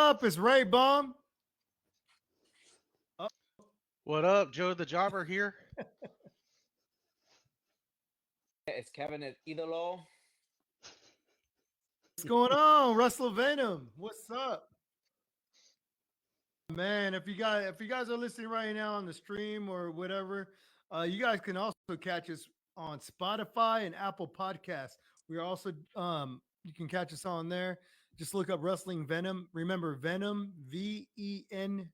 up? It's Ray Bomb. Oh, What up, Joe the Jobber here? It's Kevin at Idolo. what's going on? Russell Venom. What's up? Man, if you guys are listening right now on the stream or whatever, you guys can also catch us on Spotify and Apple Podcasts. We are also you can catch us on there. Just look up Wrestling Venom. Remember Venom, Venum.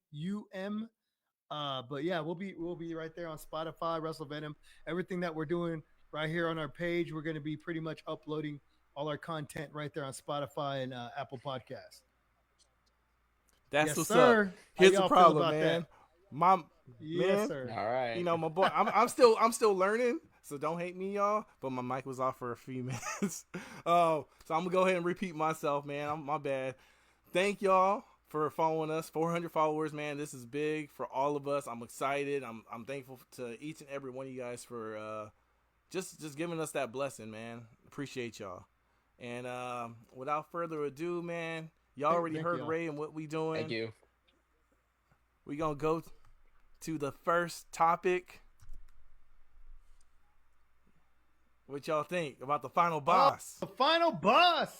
But yeah, we'll be right there on Spotify, Wrestle Venom. Everything that we're doing right here on our page, we're going to be pretty much uploading all our content right there on Spotify and Apple Podcasts. That's Yes, what's up. sir. How Here's the y'all feel problem, about man. that? My Yes, man, sir. All right. my boy. I'm still learning, so don't hate me, y'all. But my mic was off for a few minutes. So I'm gonna go ahead and repeat myself, man. My bad. Thank y'all for following us. 400 followers, man. This is big for all of us. I'm excited. I'm thankful to each and every one of you guys for just giving us that blessing, man. Appreciate y'all. And without further ado, man, y'all already Thank heard y'all. Ray and what we doing. Thank you. We gonna go to the first topic. What y'all think about the final boss? The final boss.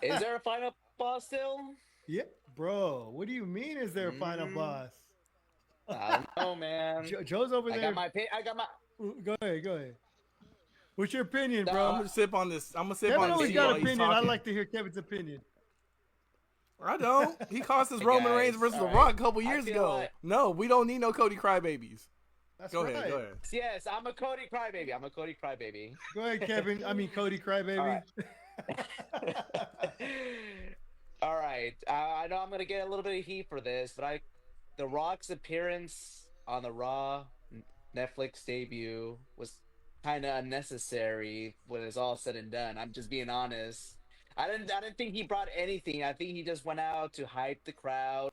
Is there a final boss still? Yeah, bro. What do you mean? Is there a final boss? I don't know, man. Joe's over I there. got my. Go ahead. Go ahead. What's your opinion, No, bro? I'm gonna sip on this. I'm gonna sip Kevin on always this got while an he's opinion. I talking. like to hear Kevin's opinion. I don't. He cost us Hey, Roman guys, Reigns versus The all right. Rock a couple I years feel ago. like- No, we don't need no Cody crybabies. That's Go right. ahead. Go ahead. Yes, I'm a Cody crybaby. I'm a Cody crybaby. Go ahead, Kevin. I mean, Cody Crybaby. All right. I know I'm gonna get a little bit of heat for this, but The Rock's appearance on the Raw Netflix debut was kind of unnecessary when it's all said and done. I'm just being honest. I didn't think he brought anything. I think he just went out to hype the crowd,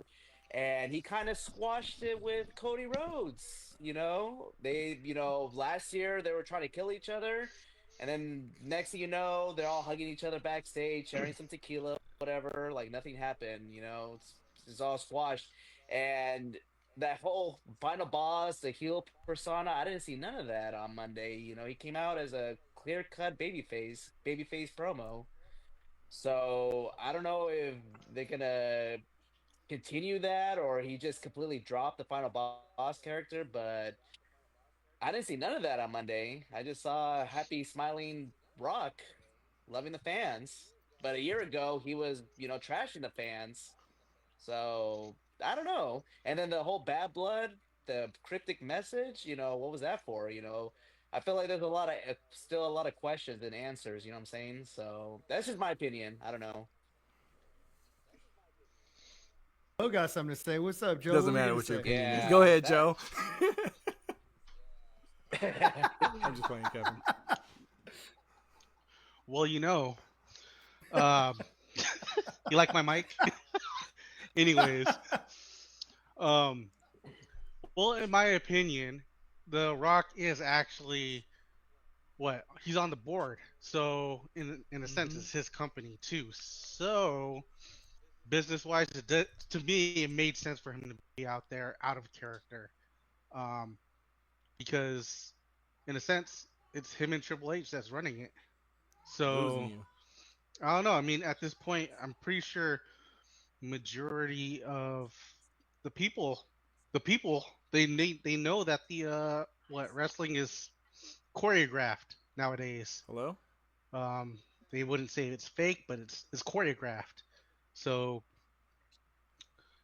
and he kind of squashed it with Cody Rhodes. Last year they were trying to kill each other, and then next thing you know, they're all hugging each other backstage, sharing some tequila, whatever. Like nothing happened. It's all squashed, and that whole final boss, the heel persona, I didn't see none of that on Monday. He came out as a clear cut babyface promo. So I don't know if they're gonna continue that or he just completely dropped the final boss character, but I didn't see none of that on Monday. I just saw a happy, smiling Rock loving the fans. But a year ago, he was, trashing the fans. So I don't know. And then the whole bad blood, the cryptic message, what was that for? I feel like there's still a lot of questions and answers. You know what I'm saying? So that's just my opinion. I don't know. Joe got something to say. What's up, Joe? Doesn't What you matter gonna what your say? opinion is. Yeah, Go ahead, that- Joe. I'm just playing, Kevin. Well, um, you like my mic? Anyways, um, well, in my opinion, The Rock is actually he's on the board. So in a sense, it's his company too. So business wise, to me, it made sense for him to be out there out of character, um, because in a sense, it's him and Triple H that's running it. Losing So you. I don't know. I mean, at this point, I'm pretty sure majority of the people, they know that the wrestling is choreographed nowadays. Hello? Um, they wouldn't say it's fake, but it's choreographed. So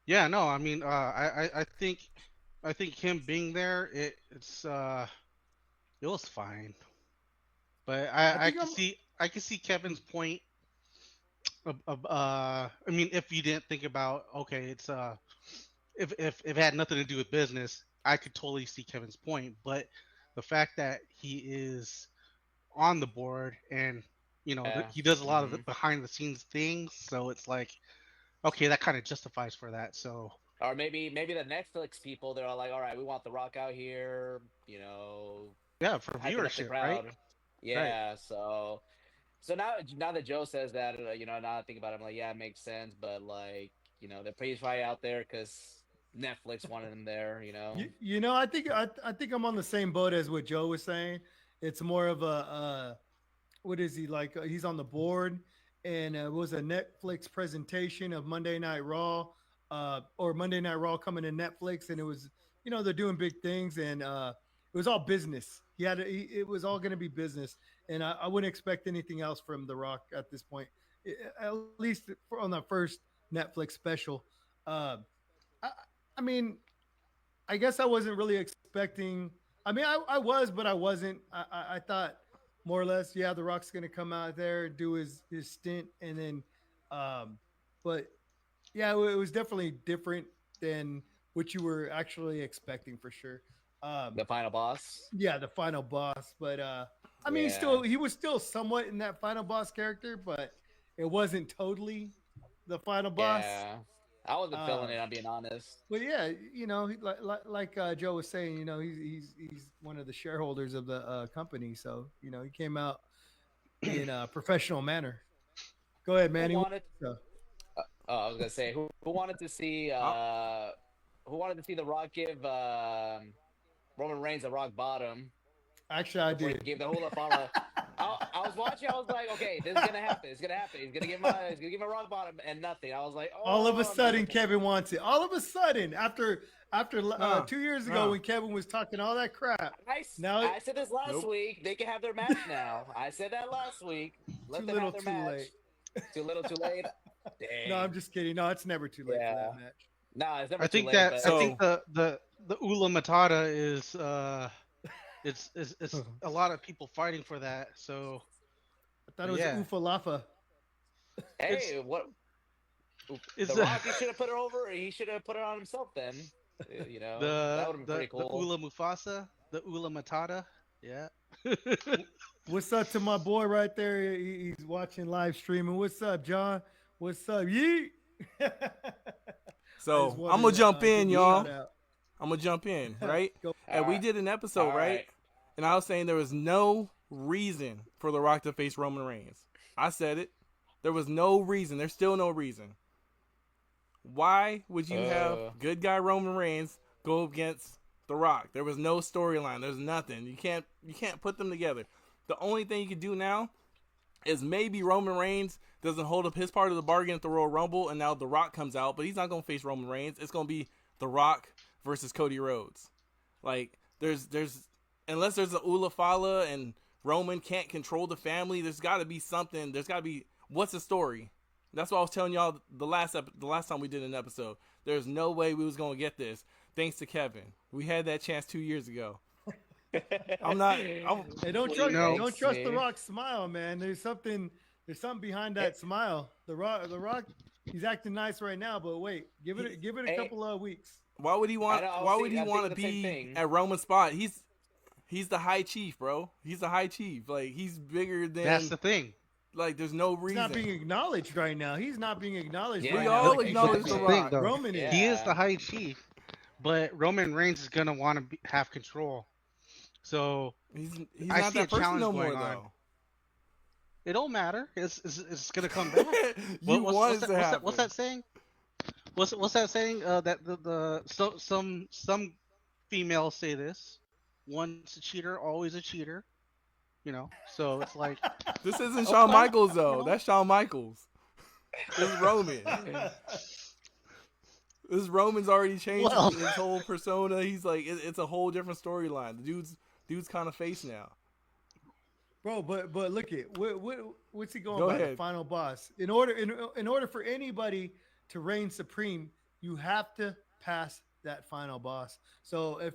yeah, no, I mean, I think him being there, it was fine. But I I think can I'm. see Kevin's point I mean, if you didn't think about, okay, it's if it had nothing to do with business, I could totally see Kevin's point. But the fact that he is on the board and Yeah. he does a lot of the hmm behind the scenes things, so it's like, okay, that kind of justifies for that. So Or maybe the Netflix people, they're all like, all right, we want The Rock out here, yeah, for hyping up the viewership, right? crowd. Right. Yeah, so So now that Joe says that, now I think about it, I'm like, yeah, it makes sense. But like, they're probably out there because Netflix wanted them there. I think I'm on the same boat as what Joe was saying. It's more of a what is he like? He's on the board, and it was a Netflix presentation of Monday Night Raw, or Monday Night Raw coming to Netflix, and it was they're doing big things, and it was all business. It was all going to be business, and I wouldn't expect anything else from The Rock at this point, at least on the first Netflix special. Uh, I, I mean, I guess I wasn't really expecting. I mean, I was, but I wasn't. I thought more or less, yeah, The Rock's going to come out there, do his stint, and then, but yeah, it was definitely different than what you were actually expecting for sure. The final boss. Yeah, the final boss, but I mean, he was still somewhat in that final boss character, but it wasn't totally the final boss. Yeah, I wasn't feeling it. I'm being honest. But yeah, like Joe was saying, he's one of the shareholders of the company, so he came out in a professional manner. Go ahead, Manny. I was gonna say who wanted to see The Rock give Roman Reigns a rock bottom. Actually, I did. He gave the whole follow. I was watching. I was like, okay, this is gonna happen. It's gonna happen. He's gonna give him a rock bottom and nothing. I was like, oh, all of a sudden, Kevin wants it. All of a sudden, after 2 years ago when Kevin was talking all that crap. I said this last week. They can have their match now. I said that last week. Let them have their match. Too little, too late. Dang. No, I'm just kidding. No, it's never too late for that match. No, it's never I too think late. I think the Ula Matata is it's a lot of people fighting for that. So I thought it was Ufalafa. Hey, what? The Rock, he should have put it over. He should have put it on himself then. That would have been pretty cool. The Ula Mufasa, the Ula Matata. Yeah. What's up to my boy right there? He's watching live streaming. What's up, John? What's up, Yeet? So I'm gonna jump in, y'all. I'm gonna jump in, right? And we did an episode, right? And I was saying there was no reason for The Rock to face Roman Reigns. I said it. There was no reason. There's still no reason. Why would you have good guy Roman Reigns go against The Rock? There was no storyline. There's nothing. You can't put them together. The only thing you can do now is maybe Roman Reigns doesn't hold up his part of the bargain at the Royal Rumble, and now The Rock comes out, but he's not gonna face Roman Reigns. It's gonna be The Rock versus Cody Rhodes. Like there's unless there's a Ula Fala and Roman can't control the family, there's got to be something. There's got to be what's the story. That's what I was telling y'all the last time we did an episode. There's no way we was gonna get this. Thanks to Kevin, we had that chance 2 years ago. Hey, don't trust The Rock's smile, man. There's something behind that smile. The Rock, he's acting nice right now, but wait, give it a couple of weeks. Why would he want to be at Roman's spot? He's the high chief, bro. He's the high chief. Like he's bigger than. That's the thing. Like there's no reason. He's not being acknowledged right now. He's not being acknowledged. Yeah, right we now. all acknowledge The Rock. Roman is. He is the high chief, but Roman Reigns is gonna want to have control. So he's I not see that a person challenge no more going on. though. It don't matter. It's gonna come back. What's that saying? What's that saying? That some females say this. Once a cheater, always a cheater. So it's like this isn't Shawn Michaels though. That's Shawn Michaels. This is Roman. This Roman's already changed his whole persona. He's like it's a whole different storyline. The dude's kind of face now. Bro, but look at what's he going Go by? ahead. The final boss. In order for anybody to reign supreme, you have to pass that final boss. So if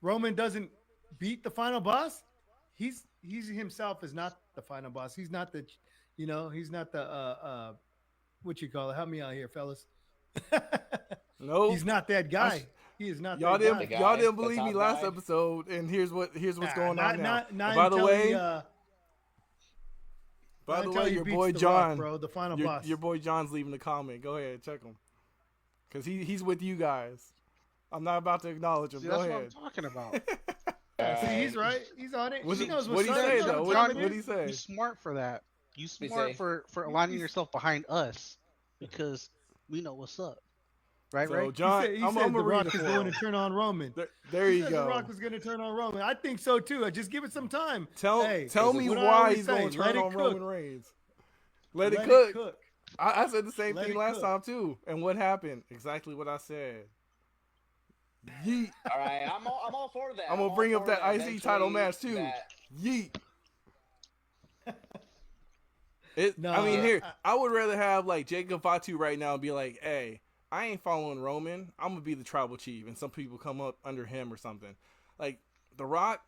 Roman doesn't beat the final boss, he's himself is not the final boss. He's not the he's not the what you call it? Help me out here, fellas. No, he's not that guy. He is not. Y'all that guy. y'all didn't believe me last episode, and here's what's going on now. By the way, your boy John, Rock, bro, the final boss. Your boy John's leaving a comment. Go ahead, check him, cause he's with you guys. I'm not about to acknowledge him. See, Go that's ahead. what I'm talking about. See, he's right. He's on it. What'd he knows he say though? What'd he say? He's smart for that. You me smart see. for aligning yourself behind us because we know what's up. Right, So right? John, He I'm said gonna The read Rock it is for going him. to turn on Roman. There He you said The Rock go. was going to turn on Roman. I think so too. Just give it some time. Tell Hey, me what I why always he's say, going to let turn it on cook. Roman Reigns. Let it Let cook. it cook. I said the same Let thing it last cook. time too, and what happened? Exactly what I said. Yeet. All right, I'm all for that. I'm gonna all bring up for that IC title eventually match too. that- Yeet. No, I mean, Yeah. here I would rather have like Jacob Fatu right now and be like, "Hey, I ain't following Roman. I'm gonna be the tribal chief," and some people come up under him or something. Like The Rock,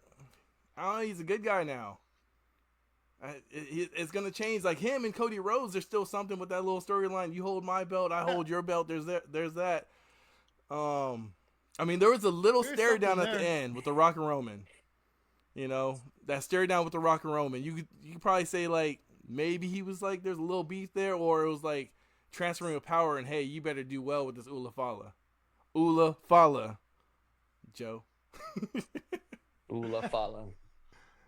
I don't know. He's a good guy now. It's gonna change. Like him and Cody Rhodes, there's still something with that little storyline. You hold my belt, I hold your belt. There's that. I mean, there was a little There's stare down something at the there. end with the Rock and Roman. You know, that stare down with the Rock and Roman. You could probably say like maybe he was like there's a little beef there, or it was like transferring of power and hey, you better do well with this Ula Fala. Ula Fala, Joe. Ula follow.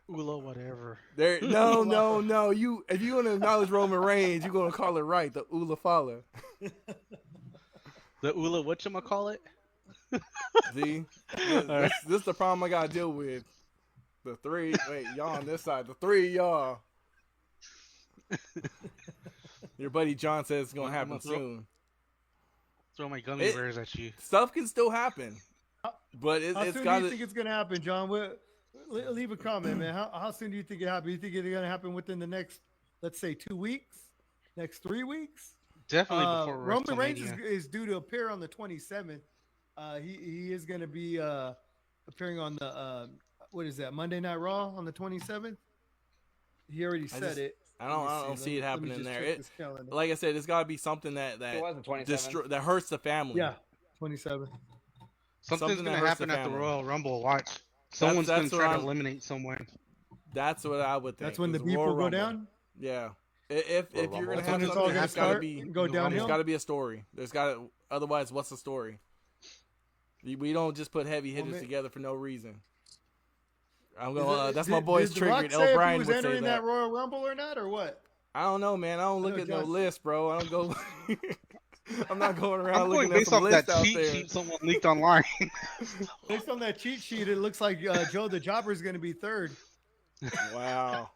Ula, whatever. There, no. You if you want to acknowledge Roman Reigns, you're gonna call it right, the Ula Fala. The Ula, whatchamacallit? See, this is the problem I gotta deal with. The three, wait, y'all on this side. The three of y'all. Your buddy John says it's gonna I'm happen gonna throw- soon. Throw my gummy bears at you. Stuff can still happen, but How it's soon do got you to. think it's going to happen, John? Leave a comment, man. How soon do you think it happens? You think it's going to happen within the next, let's say, 2 weeks? Next 3 weeks? Definitely before Roman Reigns WrestleMania. is due to appear on the 27th. He is going to be appearing on the what is that, Monday Night Raw on the 27th? He already said it. I don't see it Let me happening just there. check this calendar. Like I said, it's got to be something that It was the 27th. that hurts the family. Yeah, 27th. Something's something that gonna hurts the happen at the family. Royal Rumble. Watch. Someone's that's gonna what try to I'm- eliminate someone. That's what I would think. That's when the is beef Royal will go Rumble. down. Yeah. If you're Rumble. gonna That's have when it's something, all gonna there's got to start be and go the Rumble. downhill. There's got to be a story. There's got to. Otherwise, what's the story? We don't just put heavy hitters man- together for no reason. I'm Is going. it- That's did- my boy's did The Rock triggered. say El if Brian he was would say entering that. that Royal Rumble or not, or what? I don't know, man. I don't look know at no Josh- list, bro. I don't go. I'm not going around I'm going looking at based some off that list out cheat there. sheet someone leaked online. Based on that cheat sheet, it looks like Joe the Jobber is going to be third. Wow.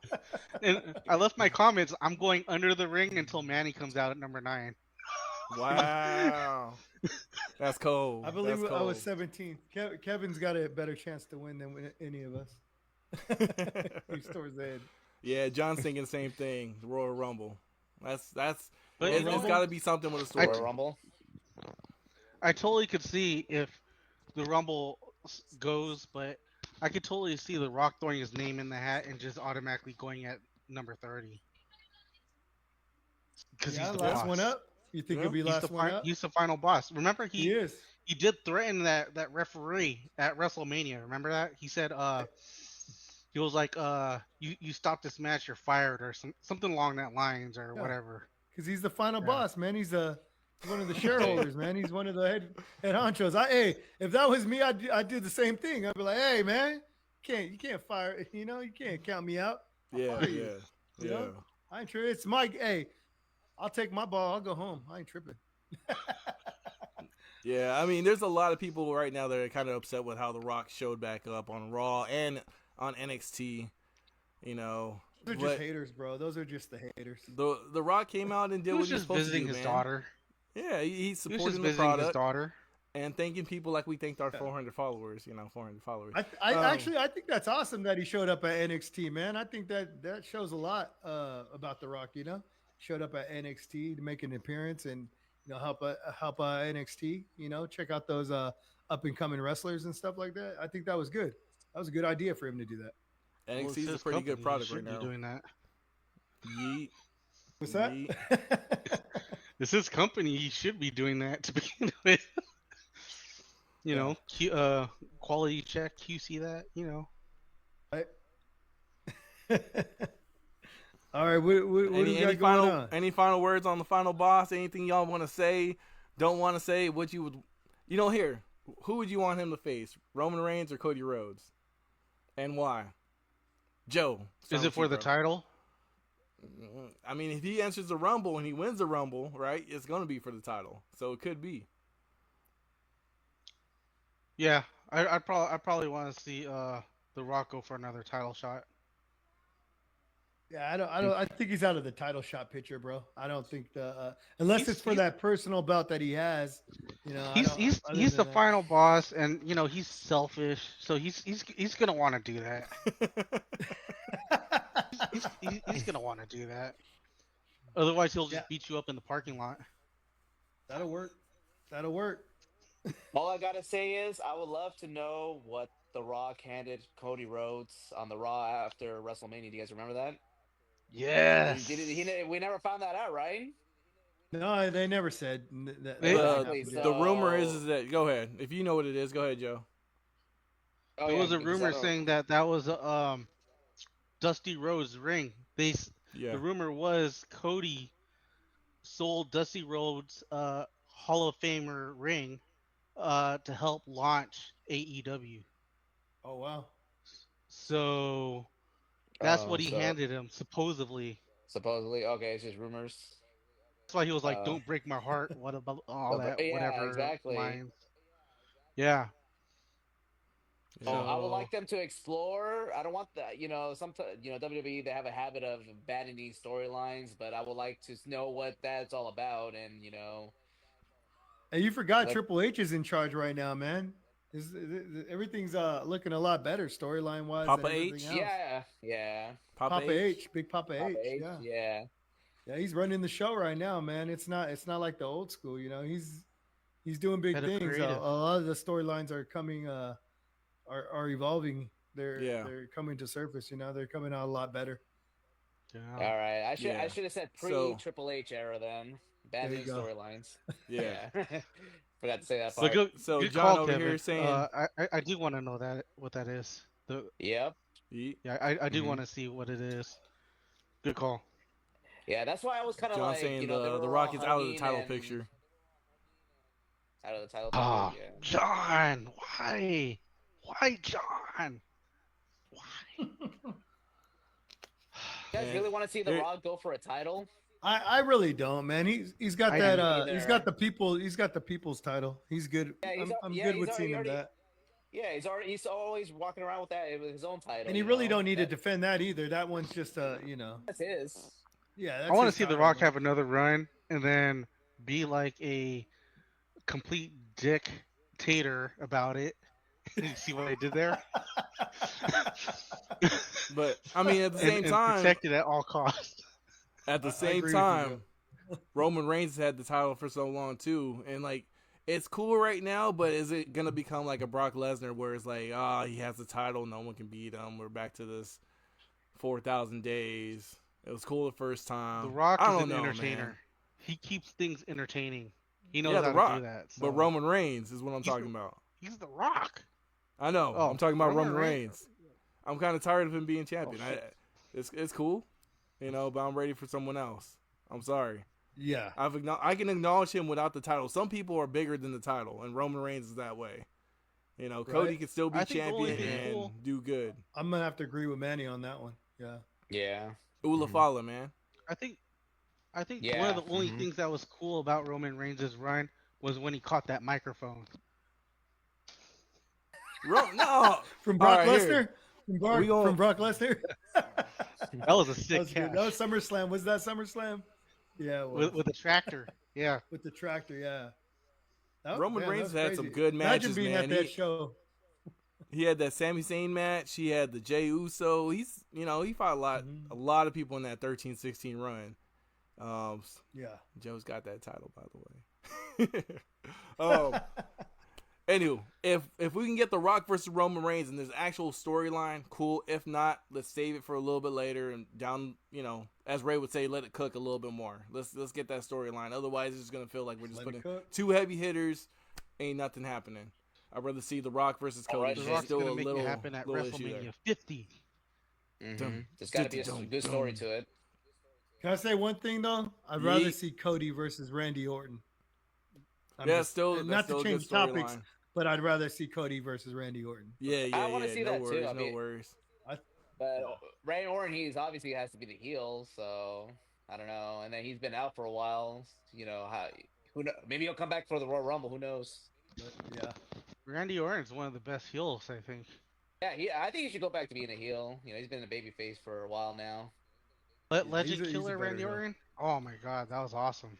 And I left my comments. I'm going under the ring until Manny comes out at number 9. Wow. That's cold. I believe That's I was cold. 17. Kevin's got a better chance to win than any of us. He's towards the end. Yeah, John's thinking the same thing. The Royal Rumble. That's. But It's Rumble? got to be something with a story. Royal Rumble. I totally could see if the Rumble goes, but I could totally see The Rock throwing his name in the hat and just automatically going at number 30. Because Yeah, he's the last boss. one up. You think Yeah. he'll be last one up? He's the final boss. Remember, He he is. did threaten that referee at WrestleMania. Remember that? He said, he was like, you stop this match, you're fired, or something along that lines, or Yeah. whatever. Because he's the final Yeah. boss, man. He's one of the shareholders, man. He's one of the head honchos. Hey, if that was me, I'd do the same thing. I'd be like, hey, man, you can't fire, you can't count me out. Yeah, fire you. yeah, You yeah. know? I ain't tripping. It's Mike. Hey, I'll take my ball. I'll go home. I ain't tripping. Yeah, I mean, there's a lot of people right now that are kind of upset with how The Rock showed back up on Raw and on NXT. Those are but just haters, bro. Those are just the haters. the Rock came out and did He what was he was just supposed to visiting do, his man. daughter. Yeah, he's He was just supporting the visiting his product daughter. and thanking people like we thanked our Yeah. 400 followers. 400 followers. I think that's awesome that he showed up at NXT, man. I think that shows a lot about The Rock. Showed up at NXT to make an appearance and help NXT. Check out those up and coming wrestlers and stuff like that. I think that was good. That was a good idea for him to do that. Well, NXT it's is a his pretty company. good product He right should be now. doing that. Yeet. What's that? Yeet. It's his company. He should be doing that to begin with. Quality check, QC that. Right. All right. What do we got going on? Any final words on the final boss? Anything y'all want to say? Don't want to say? What you would? Here. Who would you want him to face? Roman Reigns or Cody Rhodes? And why? Joe. Is it for the title? I mean, if he enters the Rumble and he wins the Rumble, right, it's going to be for the title. So it could be. Yeah, I probably want to see The Rock go for another title shot. Yeah, I think he's out of the title shot picture, bro. I don't think unless it's for that personal belt that he has, you know. He's the final boss, and you know he's selfish, so he's gonna want to do that. he's gonna want to do that. Otherwise, he'll just beat you up in the parking lot. That'll work. That'll work. All I gotta say is, I would love to know what The Rock handed Cody Rhodes on the Raw after WrestleMania. Do you guys remember that? Yes. We never found that out, right? No, they never said. The rumor is that. Go ahead. If you know what it is, go ahead, Joe. Oh, there was a rumor saying that was Dusty Rhodes' ring. The rumor was Cody sold Dusty Rhodes' Hall of Famer ring to help launch AEW. Oh wow! So that's what he handed him, supposedly. Supposedly, okay, it's just rumors. That's why he was like, "Don't break my heart." What about all that? Whatever. Exactly. Lines. Yeah. So I would like them to explore. I don't want that. You know, WWE, they have a habit of abandoning storylines, but I would like to know what that's all about, and you know. And you forgot Triple H is in charge right now, man. Everything's looking a lot better storyline wise. Papa H, yeah. Papa H, Big Papa H, yeah. He's running the show right now, man. It's not like the old school, you know. He's doing big things. A lot of the storylines are coming, are evolving. They're coming to surface. You know, they're coming out a lot better. Yeah. All right, I should have said pre Triple H era then. Abandoning storylines. Yeah. Forgot to say that part. So good John call, over Kevin. here saying, I do want to know what that is. Yep. Yeah, I do want to see what it is. Good call. Yeah, that's why I was kind of like, saying you know, the Rock is out of the title picture. Out of the title picture. Yeah. John, why? Why, John? Why? You guys really want to see The Rock go for a title? I really don't, man. He's got that he's got the people's title. He's good. Yeah, I'm good with seeing him that. Yeah, he's always walking around with his own title. And he really don't need to defend that either. That one's just you know. That's his. Yeah, that's I want to see The Rock have another run and then be like a complete dictator about it. You see what I did there? But I mean, at the same time, protect it at all costs. At the same time, Roman Reigns had the title for so long too, and like it's cool right now, but is it gonna become like a Brock Lesnar where it's like, he has the title, no one can beat him? We're back to this 4,000 days. It was cool the first time. The Rock is an entertainer. Man. He keeps things entertaining. He knows how to do that. So. But Roman Reigns is what I'm talking about. He's The Rock. I know. I'm talking about Roman Reigns. I'm kind of tired of him being champion. It's cool, you know, but I'm ready for someone else. I'm sorry. Yeah. I can acknowledge him without the title. Some people are bigger than the title, and Roman Reigns is that way. You know, Cody can still be champion and do good. I'm gonna have to agree with Manny on that one. Yeah. Yeah. Ula Fala, man. I think one of the only things that was cool about Roman Reigns' run was when he caught that microphone. No, from Brock Lesnar. From Brock Lesnar. That was a sick catch. That was SummerSlam. Was that SummerSlam? Yeah, it was. With the tractor. Yeah. With the tractor, yeah. Roman Reigns had some good matches, being man. At that show. He had that Sami Zayn match. He had the Jey Uso. He fought a lot of people in that 13-16 run. Yeah. Joe's got that title, by the way. Anyway, if we can get The Rock versus Roman Reigns and there's actual storyline, cool. If not, let's save it for a little bit later and down, you know, as Ray would say, let it cook a little bit more. Let's get that storyline. Otherwise, it's just gonna feel like we're just putting two heavy hitters. Ain't nothing happening. I'd rather see The Rock versus Cody. The Rock's still gonna make it happen at WrestleMania 50. There's got to be a good story to it. Can I say one thing though? I'd rather see Cody versus Randy Orton. Not to change topics, but I'd rather see Cody versus Randy Orton. Yeah. I want to see that worries, too. No worries. But Yeah. Randy Orton, he's obviously has to be the heel, so I don't know. And then he's been out for a while. You know how? Who know? Maybe he'll come back for the Royal Rumble. Who knows? But yeah. Randy Orton's one of the best heels, I think. Yeah, I think he should go back to being a heel. You know, he's been a babyface for a while now. Yeah, Legend he's a Killer better Randy heel. Orton. Oh my God, that was awesome.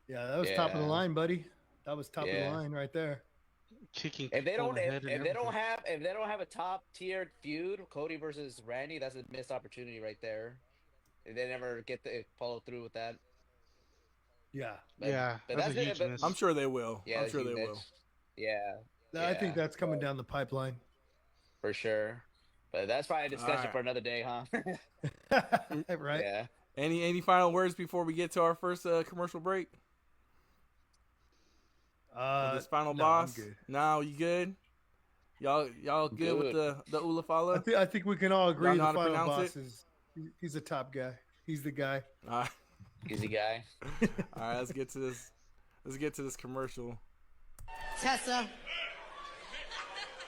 Yeah, that was top of the Yeah, line, buddy. That was top of the yeah. line right there. Kicking If they people in don't, the head and if they don't everything. have, if they don't have a top tiered feud, Cody versus Randy, that's a missed opportunity right there. If they never get to follow through with that. Yeah. Yeah, But that's a that's it. huge But I'm miss. sure they will. yeah, I'm that's sure huge they match. will. Yeah, I think yeah, that's coming but down the pipeline. for sure. But that's probably a All discussion right. for another day, huh? Right? Yeah. Any final words before we get to our first commercial break? With this final No, I'm boss? good. No, you good? Y'all good with Good. the Ulafala? I think we can all agree know the how to final pronounce boss it? is he's a top guy. He's the guy. All right. Easy guy. All right, let's get to this. Let's get to this commercial. Tessa,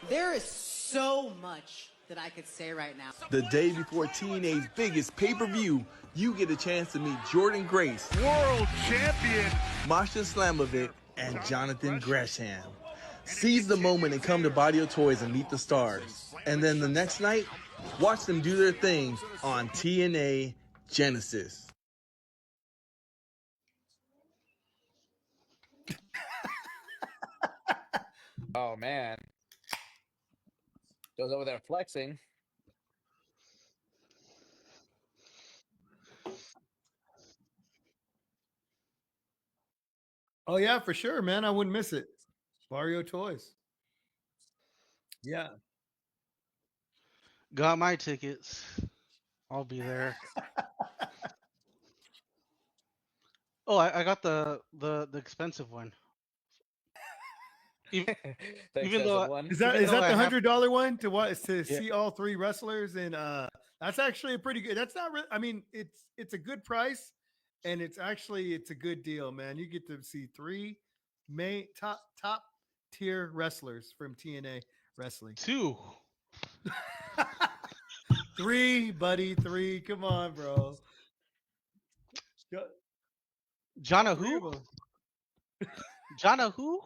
there is so much that I could say right now. The day before TNA's biggest pay-per-view, you get a chance to meet Jordan Grace, World champion. Masha Slamovic, and Jonathan Gresham. Seize the moment and come to Bodio Toys and meet the stars. And then the next night, watch them do their thing on TNA Genesis. Oh man. Goes over there flexing. Oh yeah, for sure, man. I wouldn't miss it. Barrio Toys. Yeah. Got my tickets. I'll be there. Oh, I got the expensive one. Even, The even though excessive one. Is that even is though that I the have $100 one to what is to yeah, see all three wrestlers? And that's actually a pretty good. That's not. I mean, it's a good price, and it's a good deal, man. You get to see three main top tier wrestlers from TNA wrestling. two. Three, buddy, three. Come on, bro. Got Jonna three of who? them. Jonna who?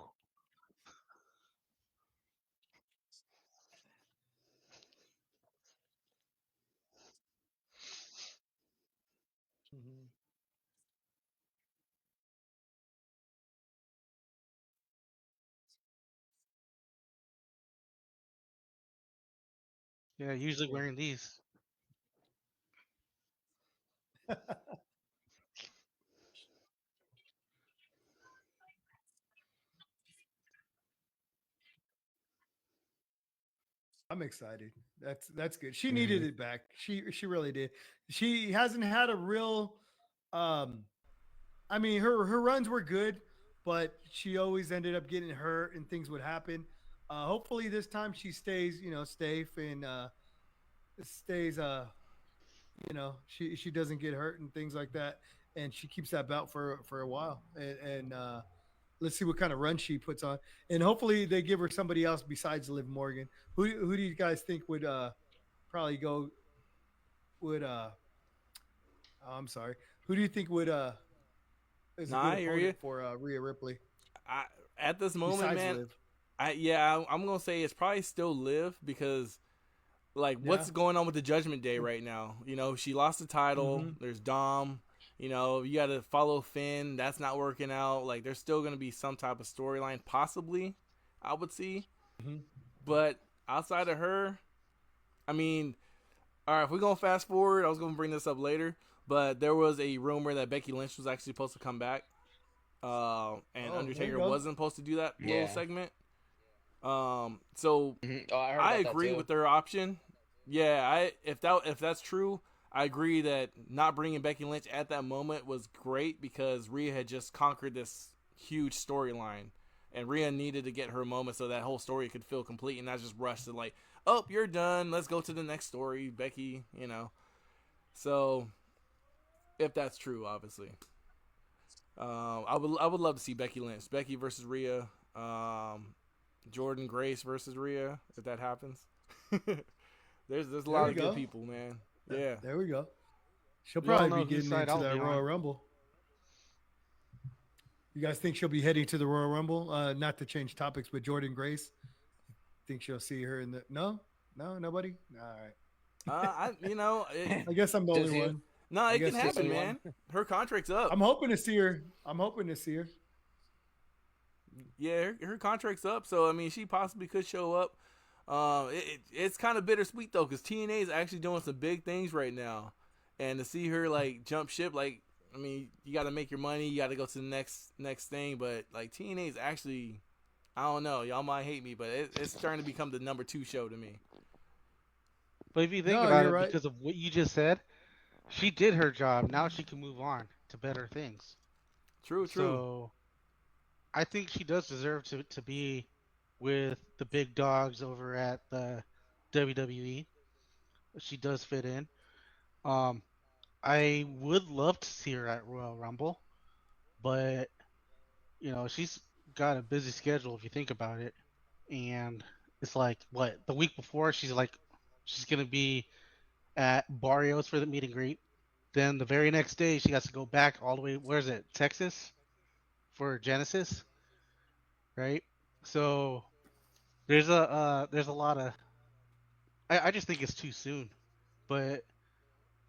Mhm. Yeah, usually wearing these. I'm excited. That's good. She needed Mhm. it back. She really did. She hasn't had a real um I mean her runs were good, but she always ended up getting hurt and things would happen. Hopefully this time she stays, safe and stays she doesn't get hurt and things like that and she keeps that belt for a while and let's see what kind of run she puts on and hopefully they give her somebody else besides Liv Morgan. Who do you guys think would probably go would I'm sorry. Who do you think would is a Nah, good I hear you. opponent for Rhea Ripley At this moment, besides man, Liv? I'm gonna say it's probably still Liv because like Yeah. what's going on with the Judgment Day right now? You know, she lost the title. Mhm. There's Dom. You know, you got to follow Finn. That's not working out. Like, there's still gonna be some type of storyline, possibly. I would see, Mhm. but outside of her, I mean, all right. If we're gonna fast forward, I was gonna bring this up later, but there was a rumor that Becky Lynch was actually supposed to come back, and Oh, there you Undertaker go. wasn't supposed to do that little Yeah. segment. So Mhm. Oh, I heard I about that agree too. with their option. Yeah, if that's true, I agree that not bringing Becky Lynch at that moment was great because Rhea had just conquered this huge storyline, and Rhea needed to get her moment so that whole story could feel complete and not just rushed to like, oh, you're done. Let's go to the next story, Becky. You know. So if that's true, obviously, I would love to see Becky Lynch, Becky versus Rhea, Jordan Grace versus Rhea, if that happens. There's a There lot we of go. good people, man. Yeah. There we go. She'll We all probably know be whose getting side into I'll that be on. Royal Rumble. You guys think she'll be heading to the Royal Rumble? Not to change topics, but Jordan Grace. Think she'll see her in the? No, nobody. All right. I guess I'm the Just only you? one. No, I it guess can just happen, you. man. Her contract's up. I'm hoping to see her. I'm hoping to see her. Yeah, her contract's up, so I mean, she possibly could show up. It's kind of bittersweet though, because TNA is actually doing some big things right now, and to see her like jump ship, like I mean, you got to make your money, you got to go to the next thing, but like TNA is actually, I don't know, y'all might hate me, but it's starting to become the number 2 show to me. But if you think No, about you're it, right. because of what you just said, she did her job. Now she can move on to better things. True. So I think she does deserve to be with the big dogs over at the WWE. She does fit in. I would love to see her at Royal Rumble, but she's got a busy schedule if you think about it. And it's like the week before she's gonna be at Barrios for the meet and greet. Then the very next day she has to go back all the way. Where is it? Texas for Genesis, right? So there's a lot of. I just think it's too soon, but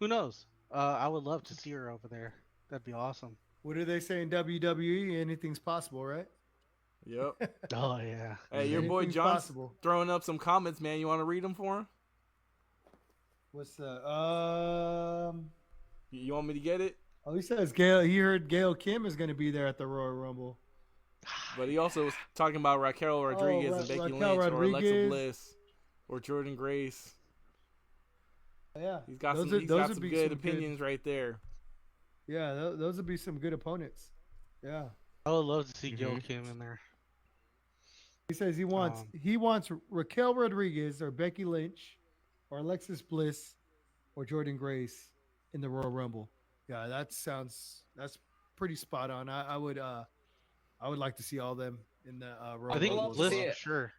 who knows? I would love to see her over there. That'd be awesome. What do they say in WWE? Anything's possible, right? Yep. Oh yeah. Hey, your boy Anything's John's possible. throwing up some comments, man. You want to read them for him? What's that? You want me to get it? Oh, he says Gail. He heard Gail Kim is going to be there at the Royal Rumble. But he also was talking about Raquel Rodriguez and Becky Raquel Lynch or Alexa Rodriguez. Bliss or Jordan Grace. Yeah, He's got Those some, are- he's those got would some be good some good- opinions right there. Yeah, those would be some good opponents. Yeah. I would love to see Gil Kim in there. He says he wants Raquel Rodriguez or Becky Lynch or Alexis Bliss or Jordan Grace in the Royal Rumble. Yeah, that's pretty spot on. I would like to see all them in the Royal I think Rumble. love to Bliss see for it. sure.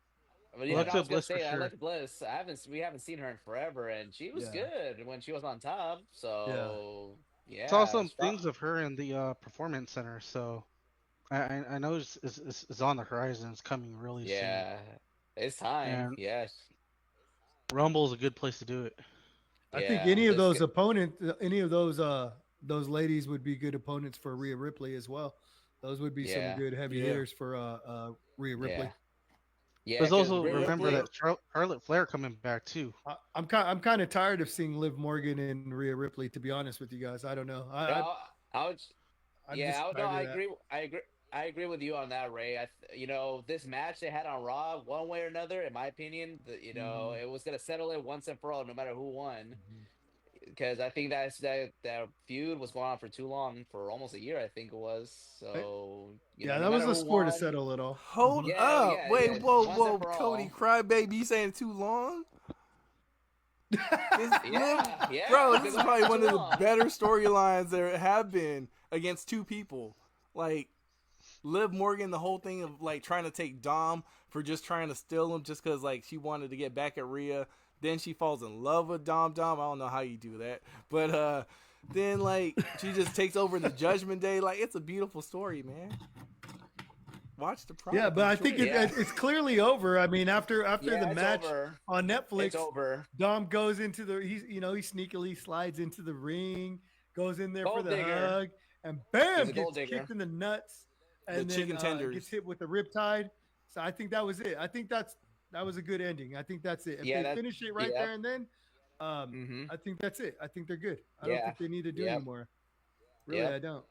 But yeah, Alexa I was gonna Bliss for say, I sure. like Bliss. We haven't seen her in forever, and she was Yeah. good when she was on top. So yeah, Saw some strong. things of her in the performance center, so I know it's on the horizon. It's coming really soon. Yeah, it's time. And- Yes. Rumble's a good place to do it. I think Yeah, any of let's those get- opponents, any of those ladies would be good opponents for Rhea Ripley as well. Those would be Yeah. some good heavy Yeah. hitters for Rhea Ripley. Yeah. Yeah, There's 'cause also Rhea remember Ripley- that Charlotte Flair coming back too. I'm kind of tired of seeing Liv Morgan and Rhea Ripley. To be honest with you guys, I don't know. No, I would. I'm Yeah, just no, tired I of that. agree. I agree with you on that, Ray. This match they had on Raw, one way or another, in my opinion, Mm-hmm. it was gonna settle it once and for all, no matter who won. Because I think that feud was going on for too long, for almost a year, I think it was. So Yeah, no that was matter a who score to won- settle it all. Hold Yeah, up. yeah, Wait, yeah. whoa, Once whoa, and for Cody, all. crybaby, you saying too long? Yeah, yeah. Bro, because this is it probably went one too of the long. better storylines there have been against two people. Like, Liv Morgan, the whole thing of, like, trying to take Dom for just trying to steal him just because, like, she wanted to get back at Rhea. Then she falls in love with Dom. I don't know how you do that. But then, like, she just takes over the Judgment Day. Like, it's a beautiful story, man. Watch the product. Yeah, but I think Yeah. it's clearly over. I mean, after Yeah, the it's match over. on Netflix, It's over. Dom goes into he sneakily slides into the ring, goes in there for Gold the digger. hug, and bam, He's a gold gets digger. kicked in the nuts, and The then chicken tenders. gets hit with the riptide. So I think that was it. I think that was a good ending. I think that's it. If Yeah, they that- finish it right yeah. there and then, Mhm. I think that's it. I think they're good. I don't Yeah. think they need to do Yep. anymore. Really, Yep. I don't.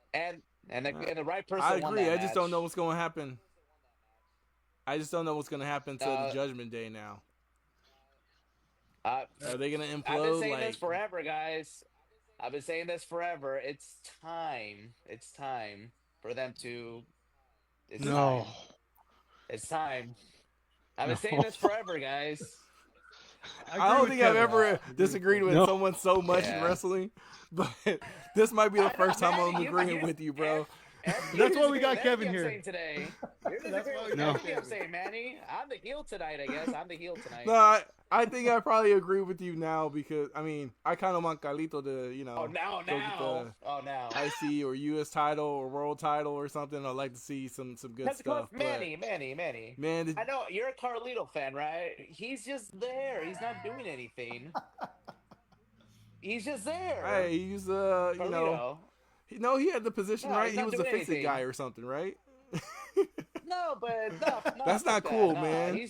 And the right person. I won agree. that I just don't match. know what's going to happen. I just don't know what's going to happen to the Uh, Judgment Day now. Uh, Are they going to I've been implode? saying Like, this forever, guys. I've been saying this forever. It's time. It's time for them to. It's No. time. It's time. I've been No. saying this forever, guys. I agree don't with think I've Kevin. ever I agree with disagreed with No. someone so much in Yeah. wrestling, but this might be the I know, first time man, I'm you- agreeing you- with you, bro. That's why we got Kevin I'm here. saying today. You're That's why we No. got I'm saying, Manny. I'm the heel tonight, I guess. I'm the heel tonight. No, I think I probably agree with you now because I mean I kind of want Carlito to Oh, now. go get the Oh, now. IC or US title or world title or something. I'd like to see some good stuff. Manny. Man, I know you're a Carlito fan, right? He's just there. He's not doing anything. He's just there. hey, he's Carlito. he had the position No, right. he's He not was a doing fix-it anything. guy or something, right? No, but no, That's fuck not that. cool, Nah, man.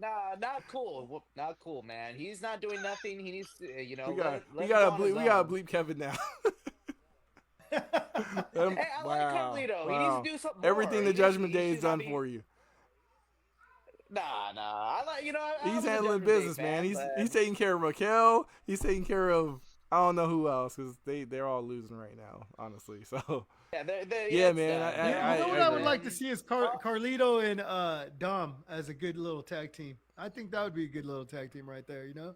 Not cool. Not cool, man. He's not doing nothing. He needs to, we let gotta him go on his we gotta own. bleep Kevin now. Hey, I like Carlito. He needs to do something more. Everything the He Judgment should Day is not done be- for you. Nah. I like I He's was a handling Judgment Day business, man. fan, He's but- taking care of Raquel. He's taking care of I don't know who else because they're all losing right now, honestly. So Yeah, Yeah, it's man, done. I- You know what I would agree. like to see is Carlito and Dom as a good little tag team. I think that would be a good little tag team right there. You know,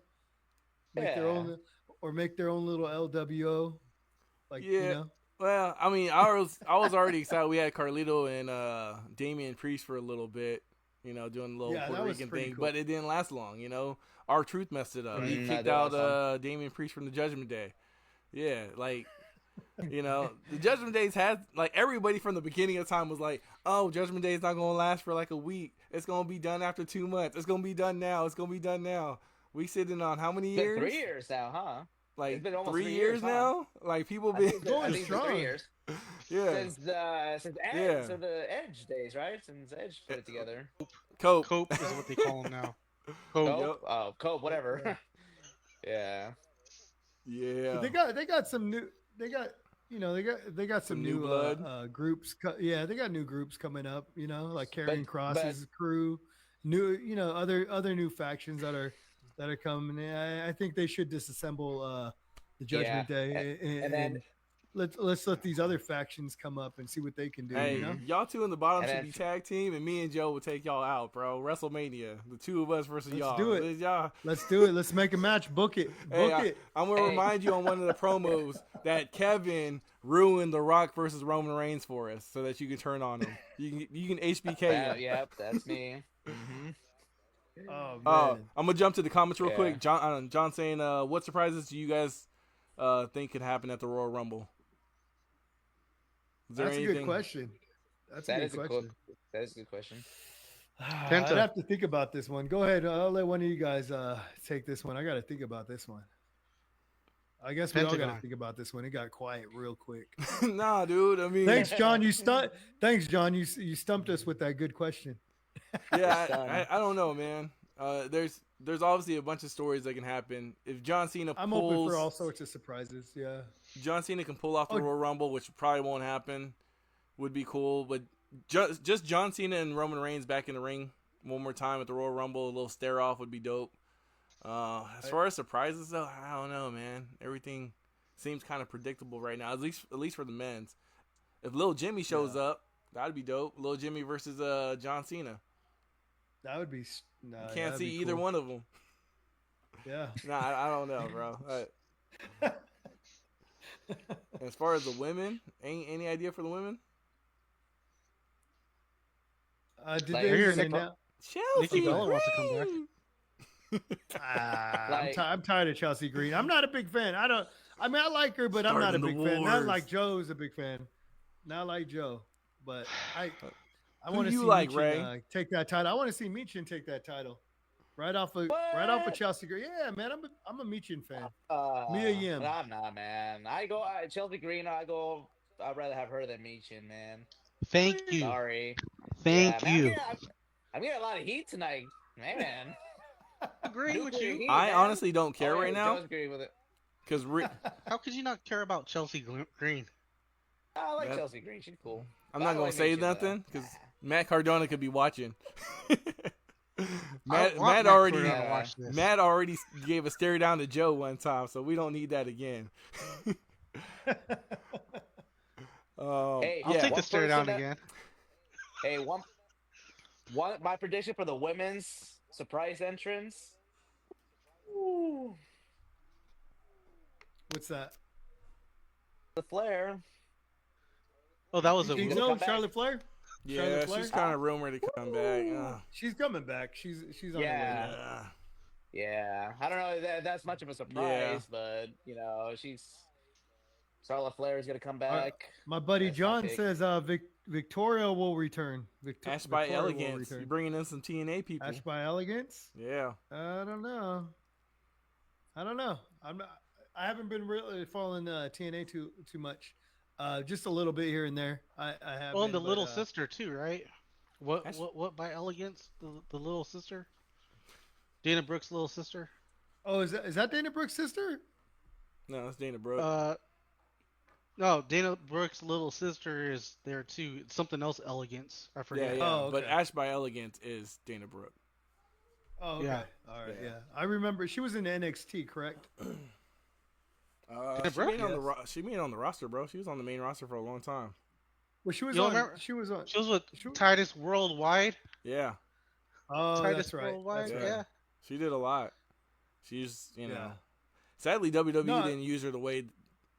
make their Yeah. own or make their own little LWO. Like you Yeah. know, Well, I mean, I was already excited. We had Carlito and Damian Priest for a little bit, doing a little Yeah, Puerto that was Rican pretty thing, cool. but it didn't last long. Our Truth messed it up. He Mm, kicked that out was Damian Priest from the Judgment Day. Yeah, like the Judgment Days had like everybody from the beginning of time was like, oh, Judgment Day is not gonna last for like a week. It's gonna be done after 2 months. It's gonna be done now. It's gonna be done now. We sitting on how many It's been years? 3 years now, huh? Like It's been almost 3 3 years years, huh? now. Like people I been think going it's been 3 strong. years yeah. since the Edge days, right? Since Edge put it together. Cope. Cope is what they call him now. Cope. Cope? Oh, Cope, whatever. Yeah. Yeah. But they got some new. They got some new new blood. groups. Yeah, they got new groups coming up. Like Karrion But- Cross's crew, new other new factions that are coming. I think they should disassemble the Judgment Yeah, Day and then- let's let these other factions come up and see what they can do. Hey, You know? y'all two in the bottom And should then- be tag team, and me and Joe will take y'all out, bro. WrestleMania, the two of us versus Let's y'all. do it. Y'all. Let's do it. Let's make a match. Book it. Book Hey, it. I'm gonna Hey. remind you on one of the promos that Kevin ruined The Rock versus Roman Reigns for us, so that you can turn on him. You can HBK him. Yep, that's me. Mm-hmm. Oh man. I'm gonna jump to the comments real Yeah. quick. John saying, what surprises do you guys think could happen at the Royal Rumble? Is there That's a anything? good question. That's a That good is question. that is a good question. I'd Penta. have to think about this one. Go ahead. I'll let one of you guys take this one. I got to think about this one. I guess we all got to Pentagon. think about this one. It got quiet real quick. Nah, dude. I mean, Thanks, John. Thanks, John. You stumped us with that good question. yeah, I don't know, man. There's obviously a bunch of stories that can happen. If John Cena I'm pulls, open for all sorts of surprises. Yeah. John Cena can pull off the Oh. Royal Rumble, which probably won't happen, would be cool. But just John Cena and Roman Reigns back in the ring one more time at the Royal Rumble, a little stare off would be dope. As far as surprises, though, I don't know, man. Everything seems kind of predictable right now, at least for the men's. If Lil Jimmy shows up, that'd be dope. Lil Jimmy versus John Cena. That would be. No, You can't that'd see be either cool. one of them. Yeah. Nah, I don't know, bro. As far as the women, any idea for the women? Did Like, they here's even the- announce? Chelsea Nikki Bella wants to come back. Green. I'm tired of Chelsea Green. I'm not a big fan. I like her, but I'm not a Starting big the fan. Not wars. like Joe's a big fan. Not like Joe, but I Who want to you see like, Michin, Ray? take that title. I want to see Michin take that title. Right off of What? Chelsea Green. Yeah, man, I'm a Michin fan. Mia Yim. I'm not, man. Chelsea Green. I'd rather have her than Michin, man. Thank you. Sorry. Thank man, you. I'm getting a lot of heat tonight, man. Agreeing with Nuclear you. heat, I man. honestly don't care Oh, yeah, right now Joe's agreeing with it. because How could you not care about Chelsea Green? I like That- Chelsea Green. She's cool. I'm I not don't gonna like say Michin, though. nothing because Matt Cardona could be watching. I want Matt already Cardona to watch this. Matt already gave a stare down to Joe one time, so we don't need that again. Hey, I'll yeah. take one the stare down person that- again. Hey, one. My prediction for the women's surprise entrance. Ooh, What's that? the Flair. Oh, that was a You gonna know come back? Charlotte Flair? Charlotte Yeah, Flair? she's kind of rumored to come back. She's coming back. She's on her way Yeah. back. Yeah. Yeah, I don't know that that's much of a surprise, but you know, Charlotte Flair is gonna come back. My buddy That's my John pick. says Victoria will return. Ash by Victoria will Elegance. return. You're bringing in some TNA people. Ash by Elegance? Yeah. I don't know. I'm not. I haven't been really following TNA too much. Just a little bit here and there. I have. Well, and the little sister too, right? What That's- what by Elegance? The little sister? Dana Brooks' little sister? Oh, is that Dana Brooks' sister? No, it's Dana Brooke. No, Dana Brooks' little sister is there too. It's something else, Elegance. I yeah, forget. yeah. Oh, But okay. Ash by Elegance is Dana Brooke. Oh, okay. Yeah. All right. Yeah. Yeah. I remember she was in NXT, correct? She Brooke? made, she made it on the roster, bro. She was on the main roster for a long time. Well, she was You on. remember- She was on. She was with She- Titus Worldwide. Yeah. Oh, Titus that's right. Worldwide, That's right. yeah. She did a lot. She's, you know. Yeah. Sadly, WWE No, didn't use her the way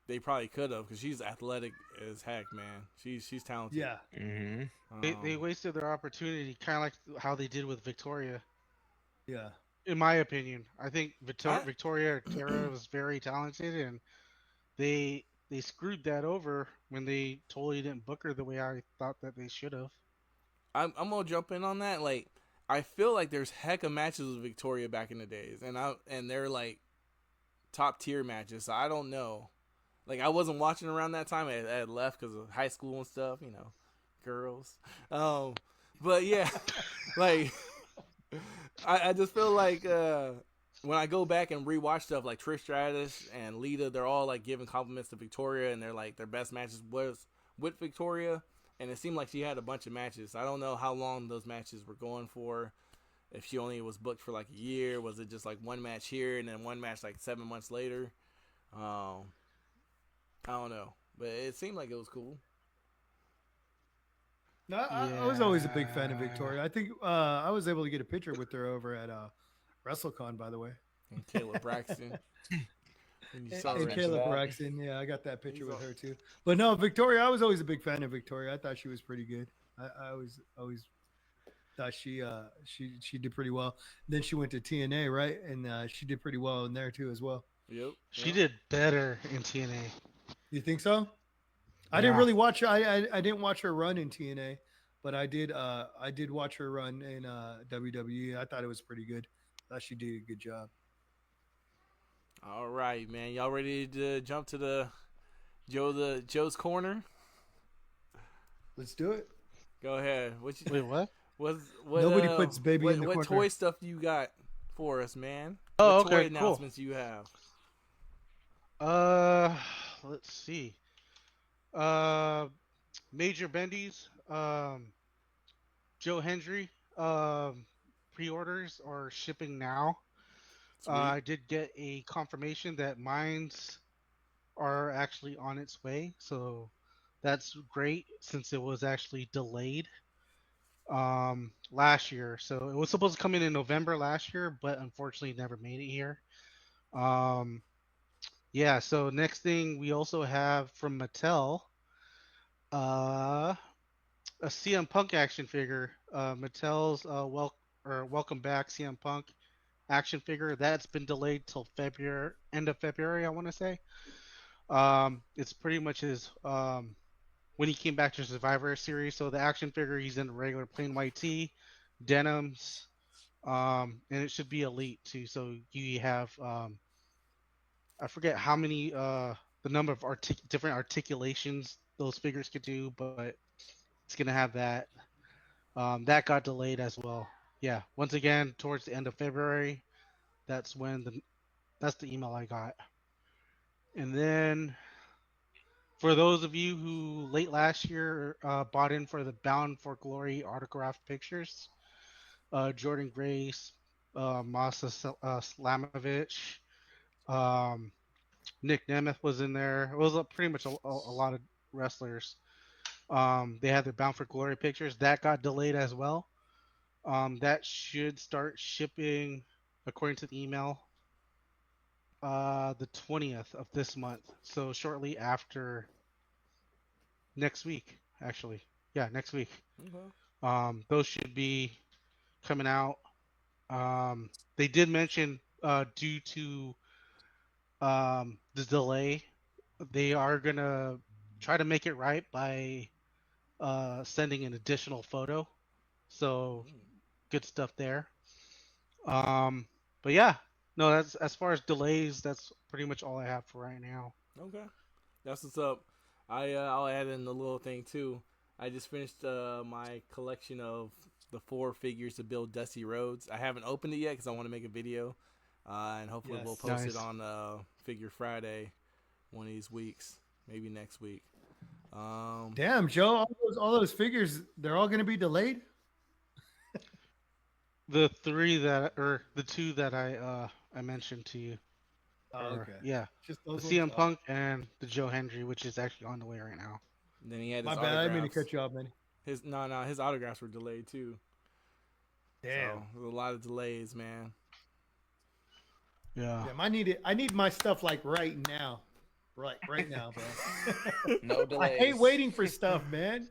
they probably could have because she's athletic as heck, man. She's talented. Yeah. Mm-hmm. They wasted their opportunity, kind of like how they did with Victoria. Yeah. In my opinion, I think I- Victoria Tara was very talented, and they screwed that over when they totally didn't book her the way I thought that they should have. I'm gonna jump in on that. Like, I feel like there's heck of matches with Victoria back in the days, and they're like top tier matches. So I don't know. Like, I wasn't watching around that time. I had left because of high school and stuff. You know, girls. But yeah, like I just feel like when I go back and rewatch stuff like Trish Stratus and Lita, they're all like giving compliments to Victoria, and they're like their best matches was with Victoria. And it seemed like she had a bunch of matches. I don't know how long those matches were going for. If she only was booked for like a year, was it just like one match here and then one match like 7 months later? I don't know, but it seemed like it was cool. No, I was always a big fan of Victoria. I think I was able to get a picture with her over at WrestleCon, by the way. And Kayla Braxton. And you saw And her in Caleb that. Braxton, yeah, I got that picture with her too. But no, Victoria, I was always a big fan of Victoria. I thought she was pretty good. I always thought she did pretty well. Then she went to TNA, right? And she did pretty well in there too as well. Yep. She did better in TNA. You think so? I didn't Yeah. really watch. I didn't watch her run in TNA, but I did watch her run in WWE. I thought it was pretty good. I thought she did a good job. All right, man. Y'all ready to jump to the Joe's corner? Let's do it. Go ahead. What Wait, what? Nobody puts baby in the what corner. toy stuff you got for us, man? Oh, what toy okay, cool. announcements you have? Let's see. Major Bendy's, Joe Hendry, pre-orders are shipping now. Sweet. I did get a confirmation that mines are actually on its way, so that's great since it was actually delayed last year. So it was supposed to come in November last year, but unfortunately never made it here. Yeah, so next thing we also have from Mattel, a CM Punk action figure. Mattel's Welcome Back CM Punk action figure that's been delayed till end of February, I want to say. It's pretty much his when he came back to Survivor Series. So the action figure, he's in regular plain white tee, denims, and it should be elite too. So you have I forget how many the number of different articulations those figures could do, but it's gonna have that. That got delayed as well. Yeah, once again, towards the end of February, that's when that's the email I got. And then for those of you who late last year bought in for the Bound for Glory autographed pictures, Jordan Grace, Masa Slamovich, Nick Nemeth was in there. It was pretty much a lot of wrestlers. They had their Bound for Glory pictures. That got delayed as well. That should start shipping, according to the email, the 20th of this month. So shortly after next week. actually. Yeah, next week. Okay. Those should be coming out. They did mention due to the delay, they are gonna try to make it right by sending an additional photo. So good stuff there. But yeah, no, that's as far as delays, that's pretty much all I have for right now. Okay. That's what's up. I'll add in a little thing too. I just finished my collection of the 4 figures to build Dusty Roads. I haven't opened it yet because I want to make a video, and hopefully we'll post it on Figure Friday one of these weeks, maybe next week. Damn, Joe, all those figures, they're all going to be delayed? The 2 that I mentioned to you. Oh, okay. Yeah. Just The those CM ones? Punk and the Joe Hendry, which is actually on the way right now. And then he had his My autographs. bad, I didn't mean to cut you off, man. His autographs were delayed too. Damn. So, there's a lot of delays, man. Yeah. Damn, I need my stuff like right now. Right now, bro. No delays. I hate waiting for stuff, man.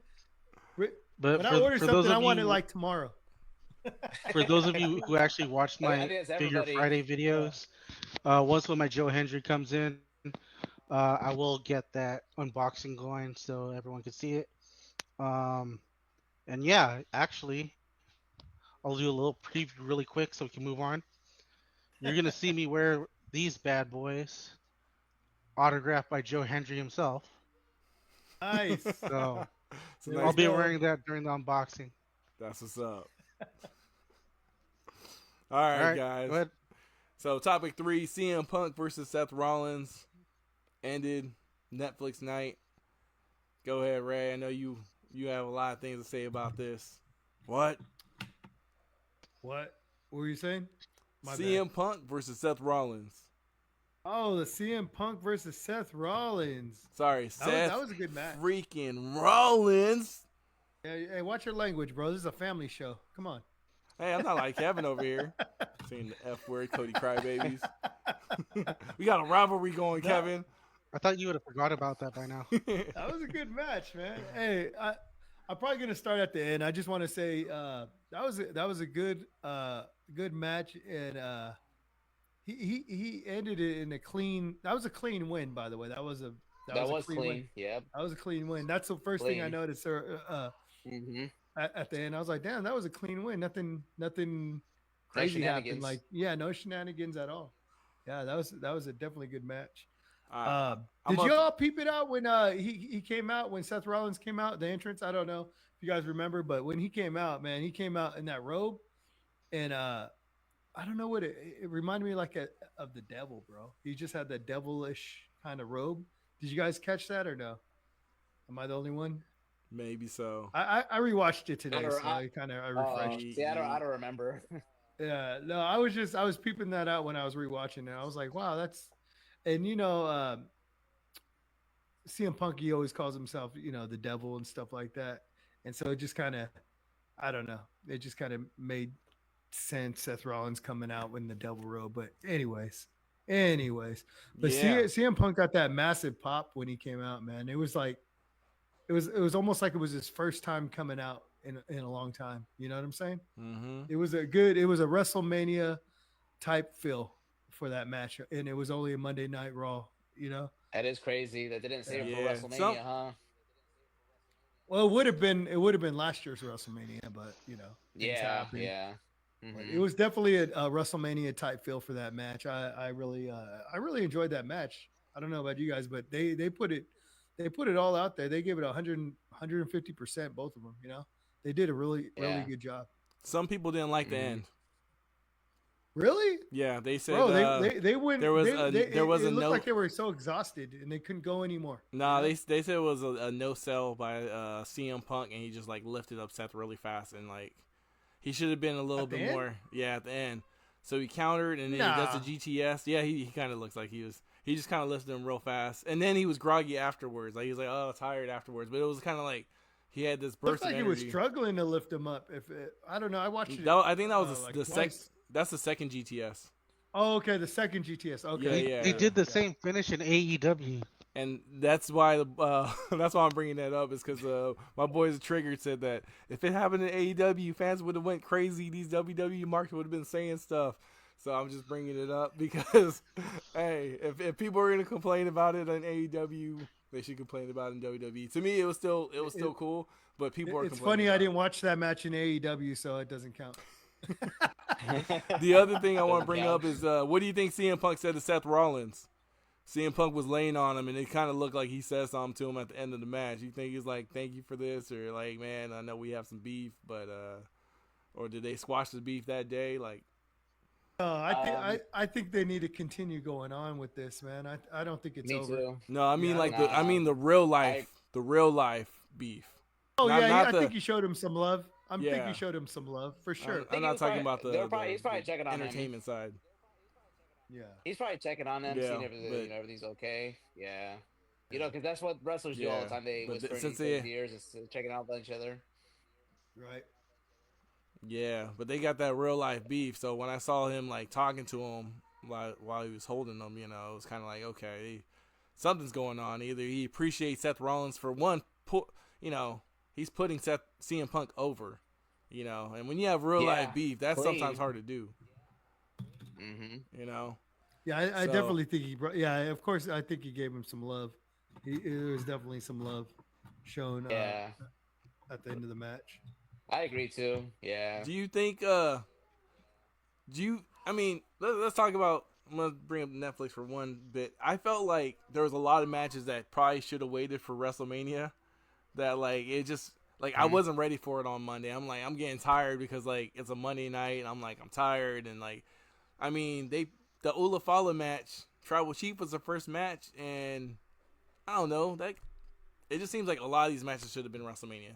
But when I order something, I want it like tomorrow. For those of you who actually watched my That is Figure everybody. Friday videos, once when my Joe Hendry comes in, I will get that unboxing going so everyone can see it. And yeah, actually, I'll do a little preview really quick so we can move on. You're gonna see me wear these bad boys, autographed by Joe Hendry himself. Nice. So So I'll be wearing that during the unboxing. That's what's up. All right, guys. Go ahead. So topic 3, CM Punk versus Seth Rollins ended Netflix night. Go ahead, Ray. I know you have a lot of things to say about this. What? What were you saying? My CM bad. Punk versus Seth Rollins. Oh, the CM Punk versus Seth Rollins. Sorry, Seth. That was a good match. Freaking Rollins. Hey, watch your language, bro. This is a family show. Come on. Hey, I'm not like Kevin over here. Saying the F word, Cody Crybabies. We got a rivalry going, Kevin. I thought you would have forgot about that by now. That was a good match, man. Hey, I'm probably gonna start at the end. I just want to say that was a good match, and he ended it in a clean. That was a clean win, by the way. That was clean. Win. Yep. That was a clean win. That's the first thing I noticed. At the end, I was like, damn, that was a clean win. Nothing crazy happened. Like, yeah, no shenanigans at all. Yeah, that was a definitely good match. Did you all peep it out when he came out, when Seth Rollins came out, the entrance? I don't know if you guys remember, but when he came out, man, he came out in that robe, and I don't know what it reminded me like of the devil, bro. He just had that devilish kind of robe. Did you guys catch that or no? Am I the only one? Maybe so. I rewatched it today, so I refreshed. Yeah, I don't remember. Yeah, no, I was peeping that out when I was rewatching it. I was like, wow, that's, and CM Punk, he always calls himself, the devil and stuff like that. And so it just kind of, I don't know, it just kind of made sense, Seth Rollins coming out in the devil robe. But anyways, but Yeah. CM Punk got that massive pop when he came out, man. It was like, it was almost like it was his first time coming out in a long time. You know what I'm saying? Mm-hmm. It was a WrestleMania type feel for that match, and it was only a Monday Night Raw. That is crazy. That they didn't save it for Yeah. WrestleMania, huh? Well, it would have been last year's WrestleMania, but things Yeah, happen. yeah. But it was definitely a WrestleMania type feel for that match. I really enjoyed that match. I don't know about you guys, but they put it all out there. They gave it 150%, both of them. They did a really good job. Some people didn't like the end. Really? Yeah, they said. Bro, they went. There was it a looked note. like they were so exhausted and they couldn't go anymore. No, they said it was a no sell by CM Punk, and he just like lifted up Seth really fast, and like he should have been a little bit more. Yeah, at the end. So he countered, and then he does the GTS. Yeah, he kind of looks like he was. He just kind of lifted him real fast, and then he was groggy afterwards. Like he was like, oh, tired afterwards. But it was kind of like he had this burst Looked like of he energy. was struggling to lift him up. I don't know. I watched it. I think that was the twice. second. That's the second GTS. Oh, okay, the second GTS. Okay. Yeah. They did the same finish in AEW. And that's why that's why I'm bringing that up is because my boys Triggered said that if it happened in AEW, fans would have went crazy. These WWE marks would have been saying stuff. So I'm just bringing it up because, hey, if people are gonna complain about it on AEW, they should complain about it in WWE. To me, it was still cool, but people are. It's complaining funny about I didn't watch that match in AEW, so it doesn't count. The other thing I want to bring Doesn't up is what do you think CM Punk said to Seth Rollins? CM Punk was laying on him, and it kind of looked like he said something to him at the end of the match. You think he's like, "Thank you for this," or like, "Man, I know we have some beef, but," or did they squash the beef that day? Like, I think they need to continue going on with this, man. I don't think it's Me over. too. no, I mean Yeah, the real life beef. Oh Not- yeah, not I the- think you showed him some love. I think Yeah. you showed him some love for sure. I'm not talking about he's probably checking on him. entertainment side. Yeah. He's probably checking on them, Yeah, seeing if but- everything's okay. Yeah. Because that's what wrestlers do all the Yeah, time. They but whisper since in each they- other's ears, is checking out on each other. Right. Yeah, but they got that real life beef. So when I saw him like talking to him while he was holding them, it was kind of like, okay, something's going on. Either he appreciates Seth Rollins for one, he's putting CM Punk over, and when you have real life beef, that's clean. sometimes hard to do. Mm-hmm. Yeah, I So- definitely think he brought. Yeah, of course, I think he gave him some love. There was definitely some love shown Yeah. at the end of the match. I agree too. Yeah. Do you think? Let's talk about. I'm gonna bring up Netflix for one bit. I felt like there was a lot of matches that probably should have waited for WrestleMania. That like it just like I wasn't ready for it on Monday. I'm like I'm getting tired because like it's a Monday night. And I'm like I'm tired and like, the Ula Fala match, Tribal Chief was the first match, and I don't know that it just seems like a lot of these matches should have been WrestleMania.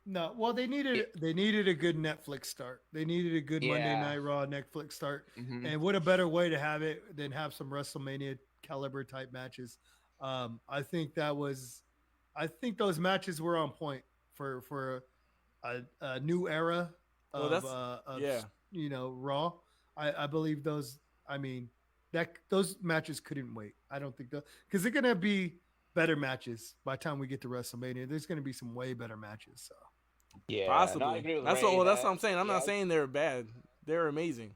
No, well, they needed a good Netflix start. They needed a good Monday Yeah. Night Raw Netflix start. Mhm. And what a better way to have it than have some WrestleMania caliber type matches. I think those matches were on point for a new era of, Raw. I believe those. I mean, those matches couldn't wait. I don't think because they're gonna be better matches by the time we get to WrestleMania. There's gonna be some way better matches. So. Yeah. Possibly. No, I agree with that's Ray what that- I'm saying. I'm not saying they're bad. They're amazing.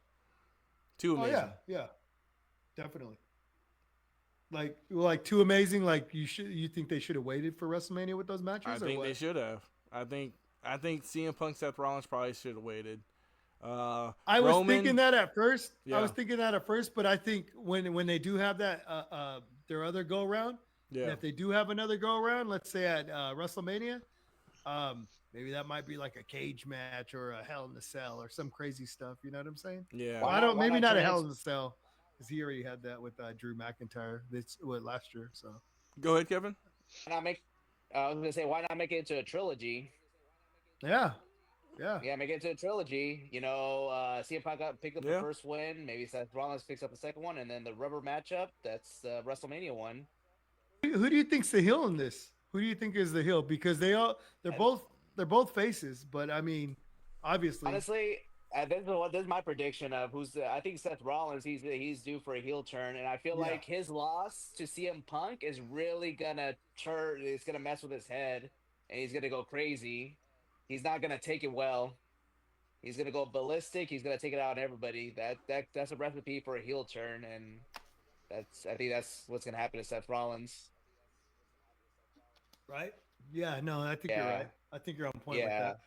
Too amazing. Oh yeah, definitely. Like too amazing. Like you think they should have waited for WrestleMania with those matches? I or think what? they should have. I think CM Punk, Seth Rollins probably should have waited. I was thinking that at first. Yeah. I was thinking that at first, but I think when they do have that their other go around, Yeah. if they do have another go around, let's say at WrestleMania, maybe that might be like a cage match or a Hell in a Cell or some crazy stuff. You know what I'm saying? Yeah. Well, Why maybe not not a turn Hell it- in a Cell because he already had that with Drew McIntyre. Last year. So Go ahead, Kevin. I was gonna say, why not make it into a trilogy? yeah. Yeah, make it into a trilogy. CM Punk pick up Yeah. the first win. Maybe Seth Rollins picks up the second one, and then the rubber matchup. That's the WrestleMania one. Who do you think's the heel in this? Who do you think is the heel? Because they're both faces, but I mean, obviously, Honestly, this is my prediction of I think Seth Rollins. He's due for a heel turn, and I feel Yeah. like his loss to CM Punk is really gonna turn. It's gonna mess with his head, and he's gonna go crazy. He's not gonna take it well. He's gonna go ballistic. He's gonna take it out on everybody. That's a recipe for a heel turn, and I think that's what's gonna happen to Seth Rollins. right? Yeah, no, I think you're Yeah. right. I think you're on point with Yeah. that.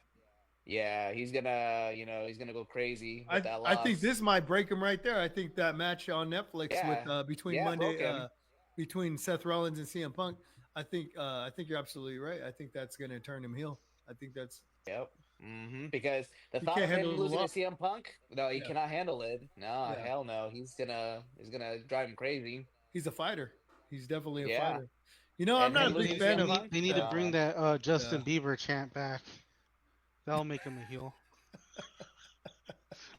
Yeah, he's gonna go crazy with that I loss. think this might break him right there. I think that match on Netflix Yeah. with between Yeah, Monday broke him. between Seth Rollins and CM Punk. I think you're absolutely right. I think that's going to turn him heel. I think that's Yep. Because the He thought can't of him handle the losing to loss. CM Punk, no, he Yeah. cannot handle it. No, Yeah. hell no. He's gonna drive him crazy. he's a fighter. He's definitely a Yeah. fighter. I'm And not a him big losing fan CM of. Punk? They need to bring that Justin Yeah. Bieber chant back. That'll make him a heel.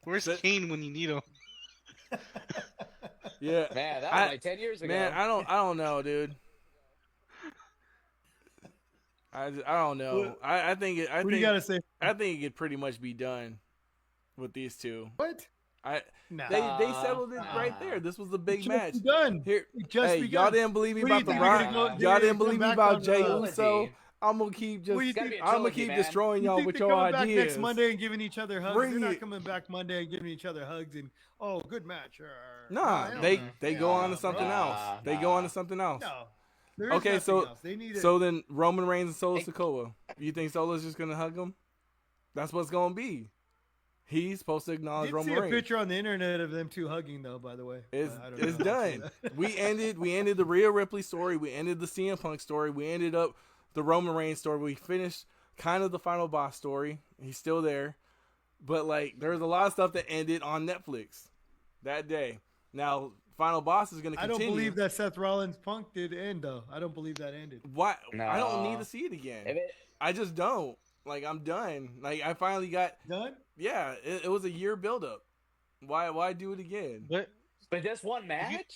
Where's That- Kane when you need him? Yeah. Man, that was like 10 years ago. Man, I don't know, dude. I don't know. I think What do you got to say? it could pretty much be done with these two. What? Nah. They settled it right there. This was a big Just match. begun. Here, It just hey, begun. y'all didn't believe me What do you about the think you're gonna Rock. go- Y'all you're didn't gonna believe me come about back Jay on, Uso. I'm gonna keep just. What do you It's gotta think- be a I'm gonna trilogy, keep man. destroying You y'all think with they're your coming back ideas. next Monday and giving each other hugs? Bring They're not it. coming back Monday and giving each other hugs and good match. Nah, hell they no. they Hell go on no, to something bro. else. They go on to something else. No. There is Okay, nothing so else. They need it. so then Roman Reigns and Solo Hey. Sikoa. You think Solo's just gonna hug him? That's what's gonna be. He's supposed to I acknowledge did Roman see a Reigns. picture on the internet of them two hugging, though. By the way, It's but I don't know it's how true done. that- We ended the Rhea Ripley story. We ended the CM Punk story. We ended up the Roman Reigns story. We finished kind of the final boss story. He's still there, but like there's a lot of stuff that ended on Netflix that day. Now final boss is gonna I continue. don't believe that Seth Rollins Punk did end though. I don't believe that ended. Why? No. I don't need to see it again. If it, I just don't. Like I'm done. Like I finally got. Done. Yeah, it was a year buildup. Why do it again? But but just one match?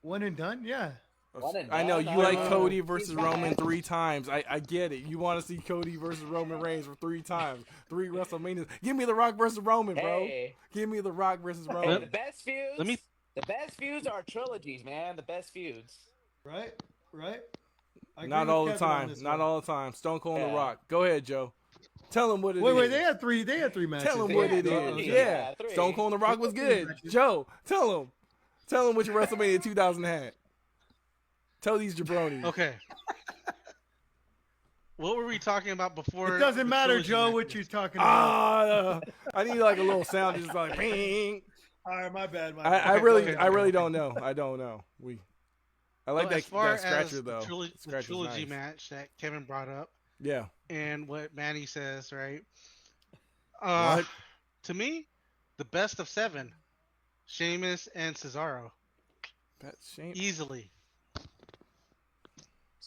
One and done. Yeah. One and I know done? you like Oh. Cody versus He's Roman back. 3 times. I get it. You want to see Cody versus Roman Reigns for 3 times, 3 WrestleManias. Give me The Rock versus Roman, bro. Hey, Give me The Rock versus hey, Roman. the best feuds. Let me- The best feuds are trilogies, man. The best feuds. Right. Right. I agree Not with all the Kevin on time. this Not one. all the time. Stone Cold and The Yeah. Rock. Go ahead, Joe. Tell him what it is. Wait. They had three. They had 3 matches. Tell him They what had it three. is. Yeah, Yeah. 3. Stone Cold and The Rock was good. matches. Joe, tell him. Tell him what your WrestleMania 2000 had. Tell these jabronis. okay. What were we talking about before? It doesn't the matter, trilogy Joe, what matches? you're talking about. I need like a little sound, just like ping. All right, my bad. I Okay, really don't know. I don't know. I like So as far that scratcher as though. the Scratcher's trilogy nice. match that Kevin brought up, Yeah. and what Manny says, right? What? To me, the best of 7, Sheamus and Cesaro, That's shame. easily.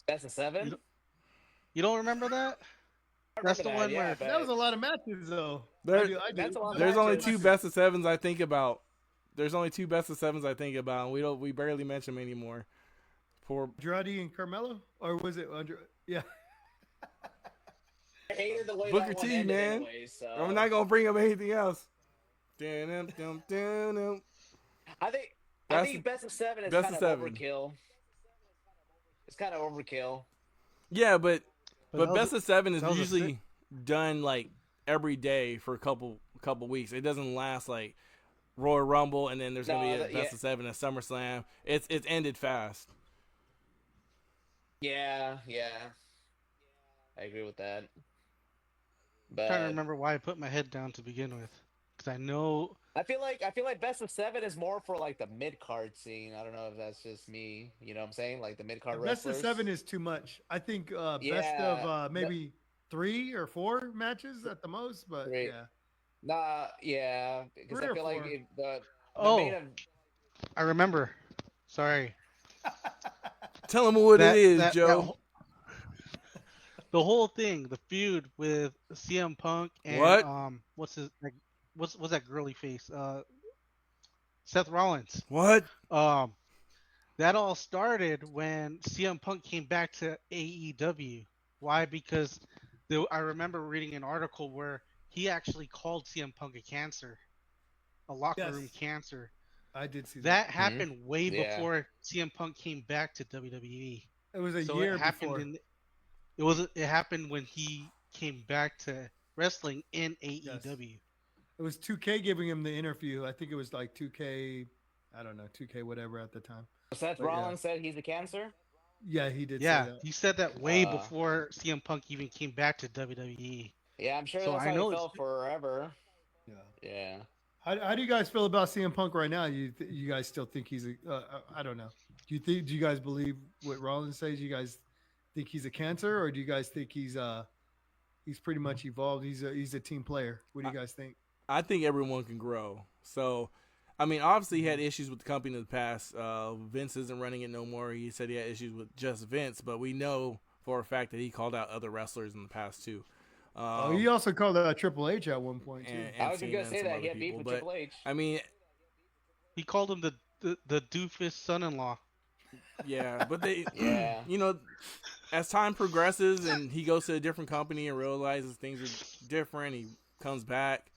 Best of 7. You don't remember that? I That's remember the one where- but That was a lot of matches, though. There- I do. That's a lot of There's only matches. 2 best of 7s I think about. There's only 2 best of 7s I think about. And we barely mention them anymore. Poor. Andrade and Carmelo, or was it Andrade? Yeah. I hated the way Booker that one T, ended man. anyways, so. I'm not gonna bring up anything else. Dun-dun-dun-dun-dun. I think That's- best of 7 is best kind of of 7. overkill. It's kind of overkill. Yeah, but that was- best of 7 is that was a usually done like every day for a couple weeks. It doesn't last like Royal Rumble and then there's gonna No, be a best of 7 at SummerSlam. It's ended fast. Yeah. I agree with that. But I'm trying to remember why I put my head down to begin with, because I know. I feel like best of 7 is more for like the mid card scene. I don't know if that's just me. You know what I'm saying? Like the mid card Best wrestlers. of 7 is too much. I think best Yeah, of maybe 3 or 4 matches at the most, but 3. yeah. Nah, yeah, because 3 I or feel like 4. the Oh. main ev- I remember. Sorry. Tell them what That- it is, that- Joe. The whole thing, the feud with CM Punk and What? what's that girly face? Seth Rollins. What? That all started when CM Punk came back to AEW. Why? Because I remember reading an article where he actually called CM Punk a cancer, a locker Yes. room cancer. I did see That happened way Yeah. before CM Punk came back to WWE. It was a So year it happened before. it happened when he came back to wrestling in AEW. It was 2K giving him the interview. I think it was like 2K, I don't know, 2K whatever at the time. Seth But yeah. Rollins said he's a cancer. Yeah, he did Yeah, say that. he said that way Uh, before CM Punk even came back to WWE. Yeah, I'm sure So that's I how know he it's- felt forever. Yeah. Yeah. How do you guys feel about CM Punk right now? You guys still think he's a? I don't know. Do you guys believe what Rollins says? You guys think he's a cancer, or do you guys think he's pretty much evolved? He's a team player. What do you guys think? I think everyone can grow. So, I mean, obviously he had issues with the company in the past. Vince isn't running it no more. He said he had issues with just Vince, but we know for a fact that he called out other wrestlers in the past too. He also called out Triple H at one point too. and I was just Cena gonna and say some that other he had beef people, with but, Triple H. I mean, He called him the doofus son-in-law. yeah, but they, Yeah. you know, as time progresses and he goes to a different company and realizes things are different, he comes back.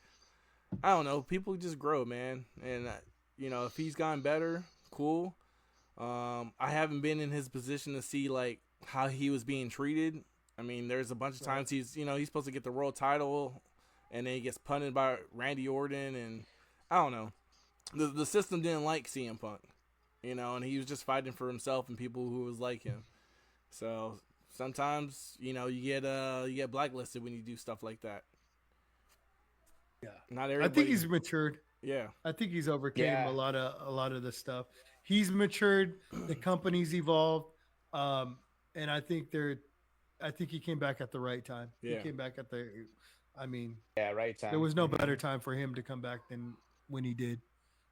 I don't know. People just grow, man, and if he's gotten better, cool. I haven't been in his position to see like how he was being treated. I mean, there's a bunch of times he's supposed to get the world title, and then he gets punted by Randy Orton, and I don't know. The system didn't like CM Punk, and he was just fighting for himself and people who was like him. So sometimes you get blacklisted when you do stuff like that. Yeah, not everybody. I think he's matured. Yeah, I think he's overcame a lot of the stuff. He's matured. The company's evolved, and I think he came back at the right time. Yeah. He came back at the. I mean, right time. There was no better time for him to come back than when he did.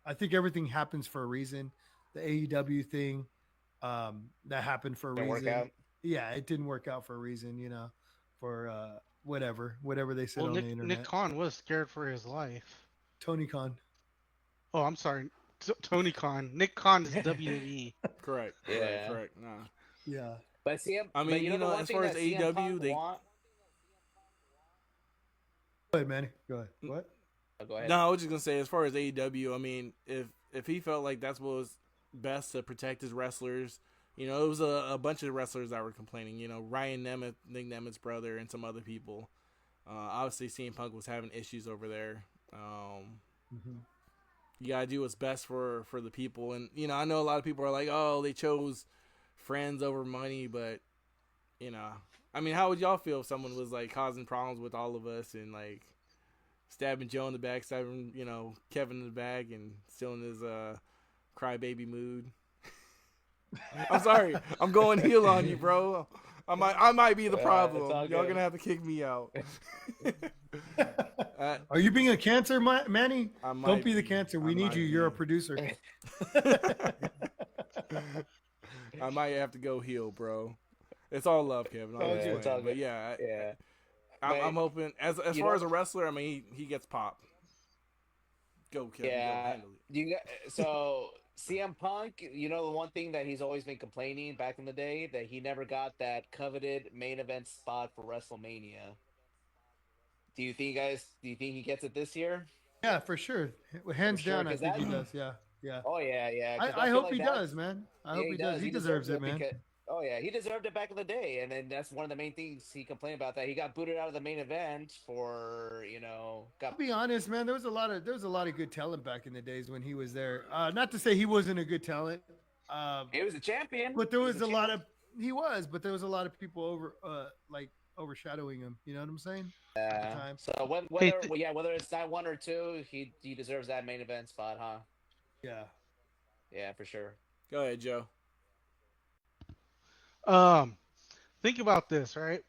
I think everything happens for a reason. The AEW thing, that happened for a reason. Work out. Yeah, it didn't work out for a reason. For whatever they said on the internet. Nick Khan was scared for his life. Tony Khan. Oh, I'm sorry. Tony Khan. Nick Khan is WWE. Correct. Yeah. Correct. Nah. Yeah. But see, I mean, as far as AEW, they. Go ahead, Manny. Go ahead. What? Go ahead. No, I was just gonna say, as far as AEW, I mean, if he felt like that's what was best to protect his wrestlers, it was a bunch of wrestlers that were complaining. Ryan Nemeth, Nick Nemeth's brother, and some other people. Obviously, CM Punk was having issues over there. You gotta do what's best for the people, and I know a lot of people are like, oh, they chose friends over money, but I mean, how would y'all feel if someone was like causing problems with all of us and like stabbing Joe in the back, stabbing Kevin in the back, and still in his crybaby mood? I'm sorry, I'm going heel on you, bro. I might be the problem. Y'all gonna have to kick me out. Are you being a cancer, Manny? Don't be the cancer. We need you. You're a producer. I might have to go heel, bro. It's all love, Kevin. It's all but good. yeah. I'm hoping as far as a wrestler, I mean, he gets popped. Go, Kevin. Yeah. Go handle it. So CM Punk, the one thing that he's always been complaining back in the day, that he never got that coveted main event spot for WrestleMania. Do you think he gets it this year? Yeah, for sure. Hands down, I think he does. Yeah. Oh yeah. I hope he does, man. I hope he does. He deserves it, man. Oh yeah, he deserved it back in the day, and then that's one of the main things he complained about, that he got booted out of the main event for I'll be honest, man. There was a lot of good talent back in the days when he was there. Not to say he wasn't a good talent. He was a champion, but there was He was, but there was a lot of people overshadowing him. You know what I'm saying? Yeah. So whether it's night 1 or 2, he deserves that main event spot, huh? Yeah. Yeah, for sure. Go ahead, Joe. Think about this, right?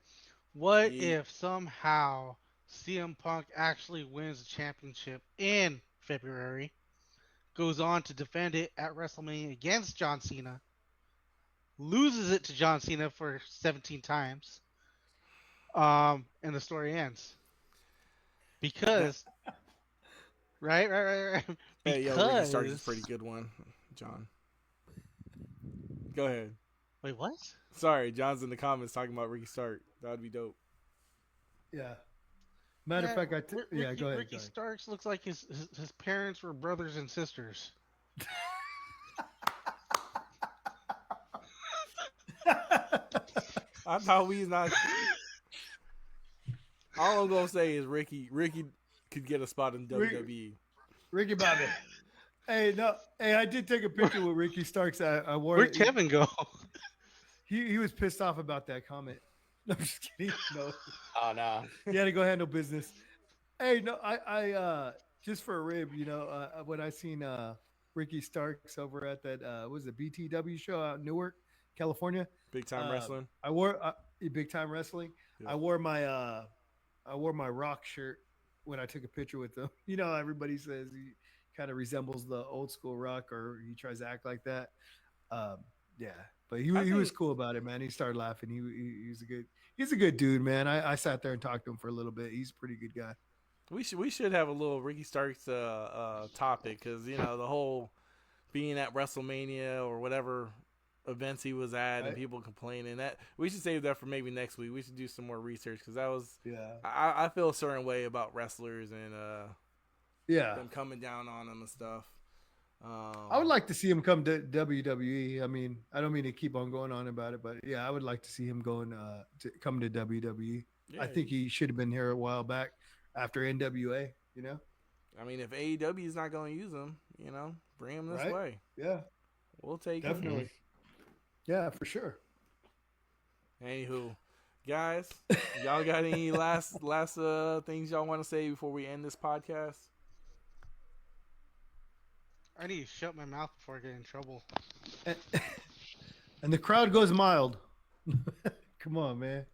What if somehow CM Punk actually wins the championship in February, goes on to defend it at WrestleMania against John Cena, loses it to John Cena for 17 times, and the story ends? Because, right. Hey, yo, Ricky Starks is a pretty good one, John. Go ahead. Wait, what? Sorry, John's in the comments talking about Ricky Stark. That would be dope. Yeah. Matter of fact, go ahead. Ricky Starks looks like his parents were brothers and sisters. I thought we not. All I'm gonna say is Ricky could get a spot in WWE. Ricky Bobby. Hey, I did take a picture with Ricky Starks. I wore. Where'd Kevin go? He was pissed off about that comment. No, I'm just kidding. No. Oh no. He had to go handle business. Hey, no, I just for a rib, when I seen Ricky Starks over at that was it BTW show out in Newark, California. Big Time Wrestling. I wore Big Time Wrestling. Yeah. I wore my Rock shirt when I took a picture with him. Everybody says he kind of resembles the old school Rock, or he tries to act like that. Yeah, but he was cool about it, man. He started laughing. He's a good dude, man. I sat there and talked to him for a little bit. He's a pretty good guy. We should have a little Ricky Starks topic, because the whole being at WrestleMania or whatever events he was at, and people complaining, that we should save that for maybe next week. We should do some more research, because that was I feel a certain way about wrestlers, and Yeah. them coming down on him and stuff. I would like to see him come to WWE. I mean, I don't mean to keep on going on about it, but yeah, I would like to see him going to come to WWE. Yeah, I think he should have been here a while back after NWA. You know, I mean, if AEW is not going to use him, you know, bring him this Right? way. yeah, We'll take him. definitely, yeah, for sure. Anywho, guys, y'all got any last things y'all want to say before we end this podcast? I need to shut my mouth before I get in trouble. And the crowd goes mild. Come on, man.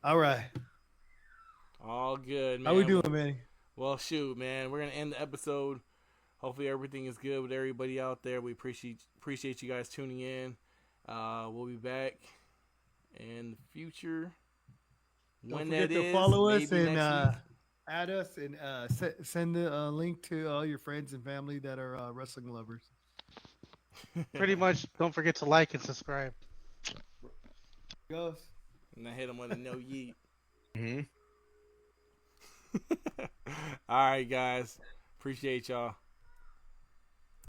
All right, All good, man. how we doing, Manny? Well, shoot, man, we're gonna end the episode. Hopefully, everything is good with everybody out there. We appreciate you guys tuning in. We'll be back in the future. Don't When forget that to is, follow us maybe and next week. add us and send the link to all your friends and family that are wrestling lovers. Pretty much, don't forget to like and subscribe. Goes. And I hit him with a no yeet. Mm-hmm. All right, guys. Appreciate y'all.